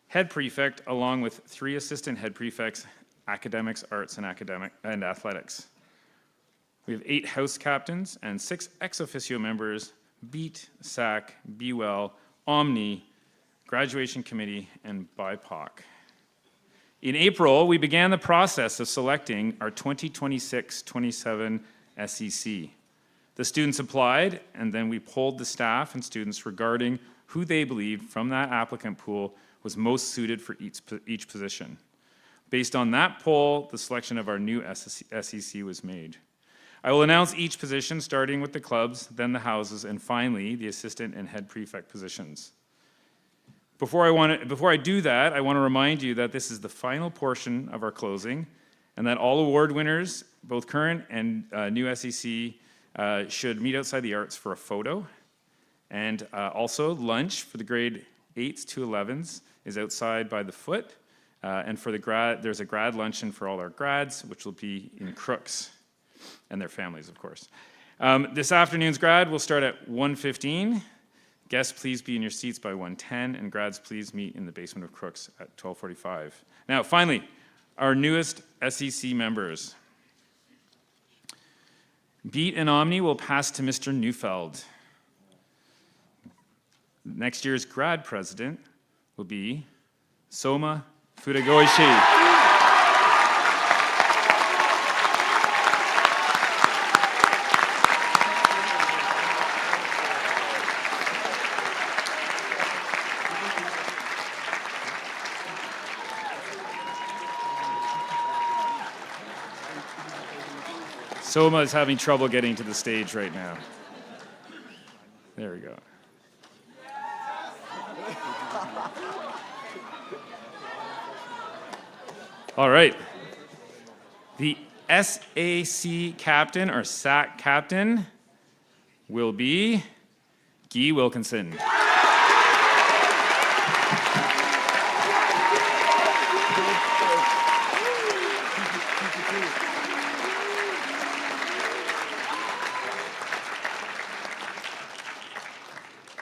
Head prefect, along with 3 assistant head prefects, academics, arts, and athletics. We have 8 house captains and 6 ex officio members, Beat, SAC, Be Well, Omni, Graduation Committee, and BIPOC. In April, we began the process of selecting our 2026-27 SEC. The students applied, and then we polled the staff and students regarding who they believed from that applicant pool was most suited for each position. Based on that poll, the selection of our new SEC was made. I will announce each position, starting with the clubs, then the houses, and finally, the assistant and head prefect positions. Before I do that, I want to remind you that this is the final portion of our closing, and that all award winners, both current and new SEC, should meet outside the arts for a photo. And also, lunch for the grade 8s to 11s is outside by the foot. And for the there's a grad luncheon for all our grads, which will be in Crooks. and their families, of course. This afternoon's grad will start at 1:15. Guests, please be in your seats by 1:10, and grads, please meet in the basement of Crooks at 12:45. Now, finally, our newest SEC members. Beat and Omni will pass to Mr. Neufeld. Next year's grad president will be Soma Fudagoishi. Soma is having trouble getting to the stage right now. There we go. All right. The SAC captain, or SAC captain, will be Guy Wilkinson.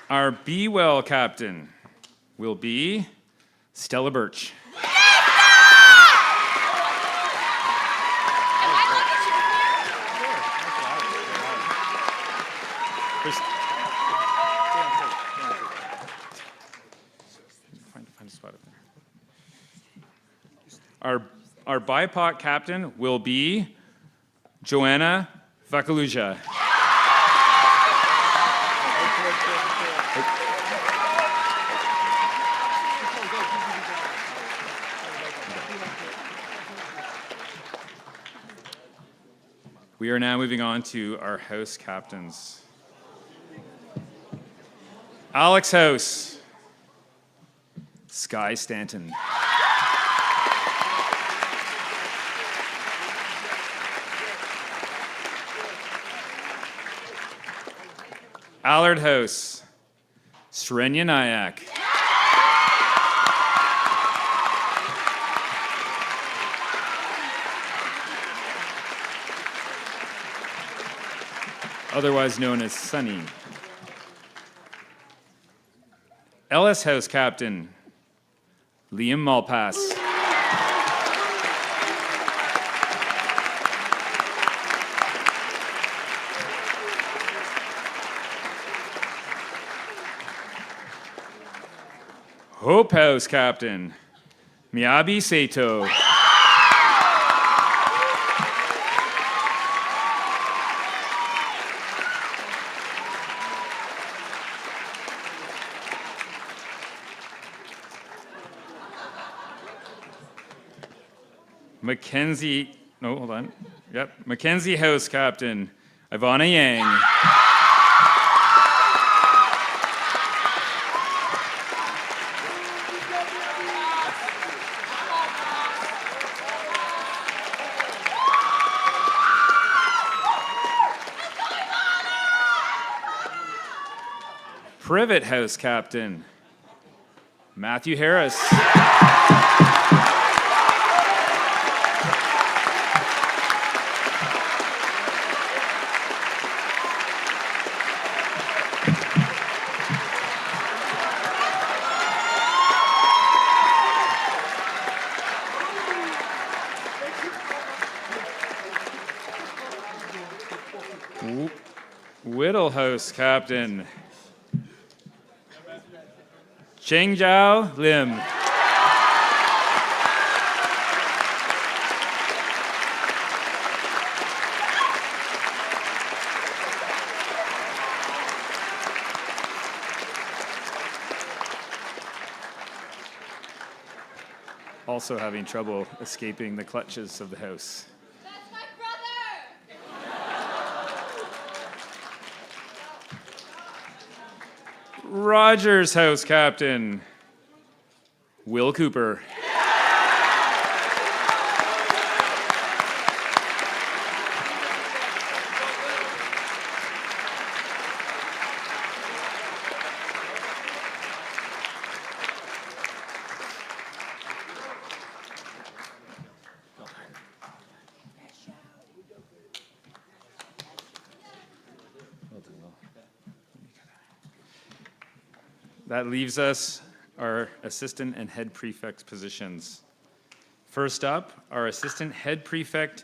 Our Be Well captain will be Stella Birch. Find a spot up there. Our BIPOC captain will be Joanna Vakaluja. We are now moving on to our house captains. Alex House, Sky Stanton. Allard House, Srenya Nayak. Otherwise known as Sunny. Ellis House Captain, Liam Malpass. Hope House Captain, Miyabi Sato. Mackenzie House Captain, Ivana Yang. Privet House Captain, Matthew Harris. Whittle House Captain, Chengjiao Lim. Also having trouble escaping the clutches of the house. That's my brother! Rogers House Captain, Will Cooper. that leaves us our assistant and head prefect positions. First up, our assistant head prefect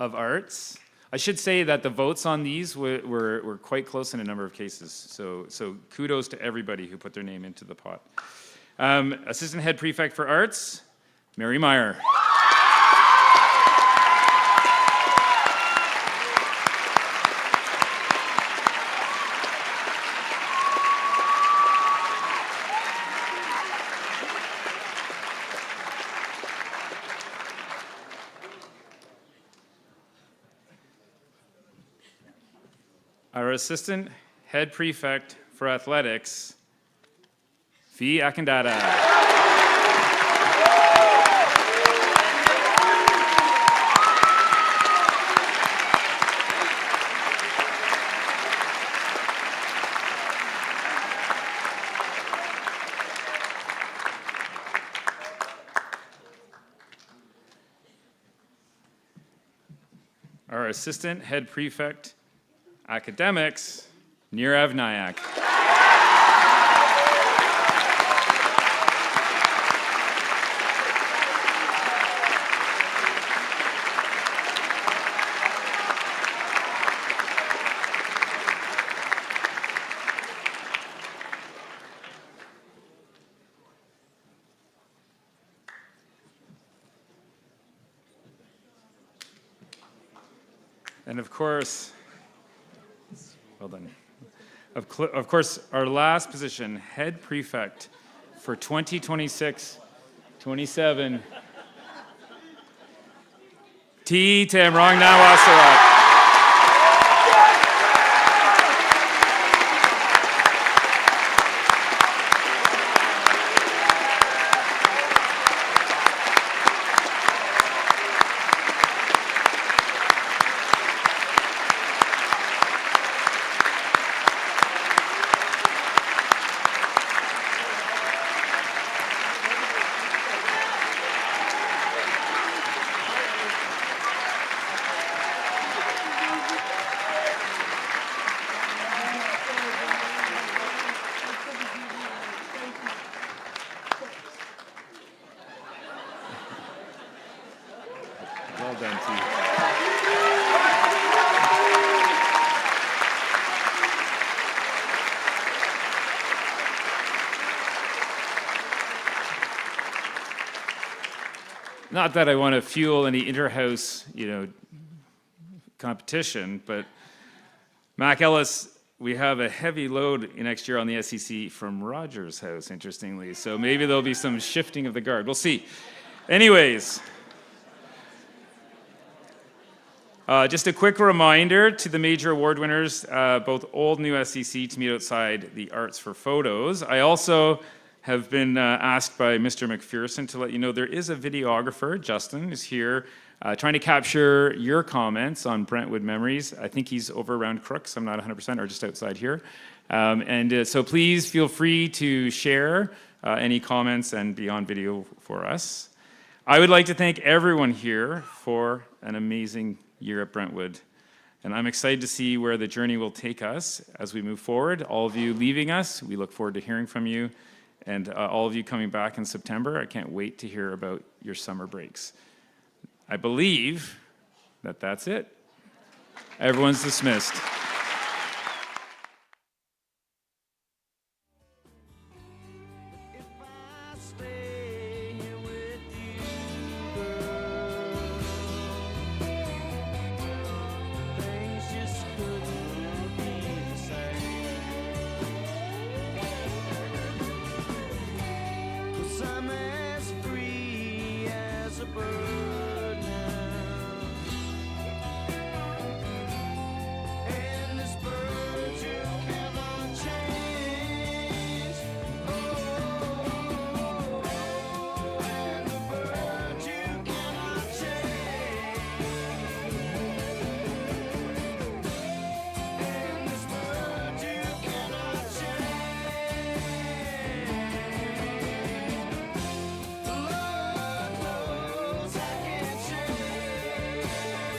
of arts. I should say that the votes on these were quite close in a number of cases. So kudos to everybody who put their name into the pot. Assistant head prefect for arts, Mary Meyer. Our assistant head prefect for athletics, Fee Akindata. Our assistant head prefect academics, Nirav Nayak. And of course, well done. Of course, our last position, head prefect for 2026-27, T. Tamrong Nawasarat. Well done, T. Not that I want to fuel any inter-house, competition, but Mac Ellis, we have a heavy load next year on the SEC from Rogers House, interestingly. So maybe there'll be some shifting of the guard. We'll see. Anyways, just a quick reminder to the major award winners, both old and new SEC, to meet outside the Arts for Photos. I also have been asked by Mr. McPherson to let you know there is a videographer, Justin, who's here trying to capture your comments on Brentwood memories. I think he's over around Crooks, I'm not 100%, or just outside here. So please feel free to share any comments and be on video for us. I would like to thank everyone here for an amazing year at Brentwood. And I'm excited to see where the journey will take us as we move forward. All of you leaving us, we look forward to hearing from you. And all of you coming back in September, I can't wait to hear about your summer breaks. I believe that that's it. Everyone's dismissed.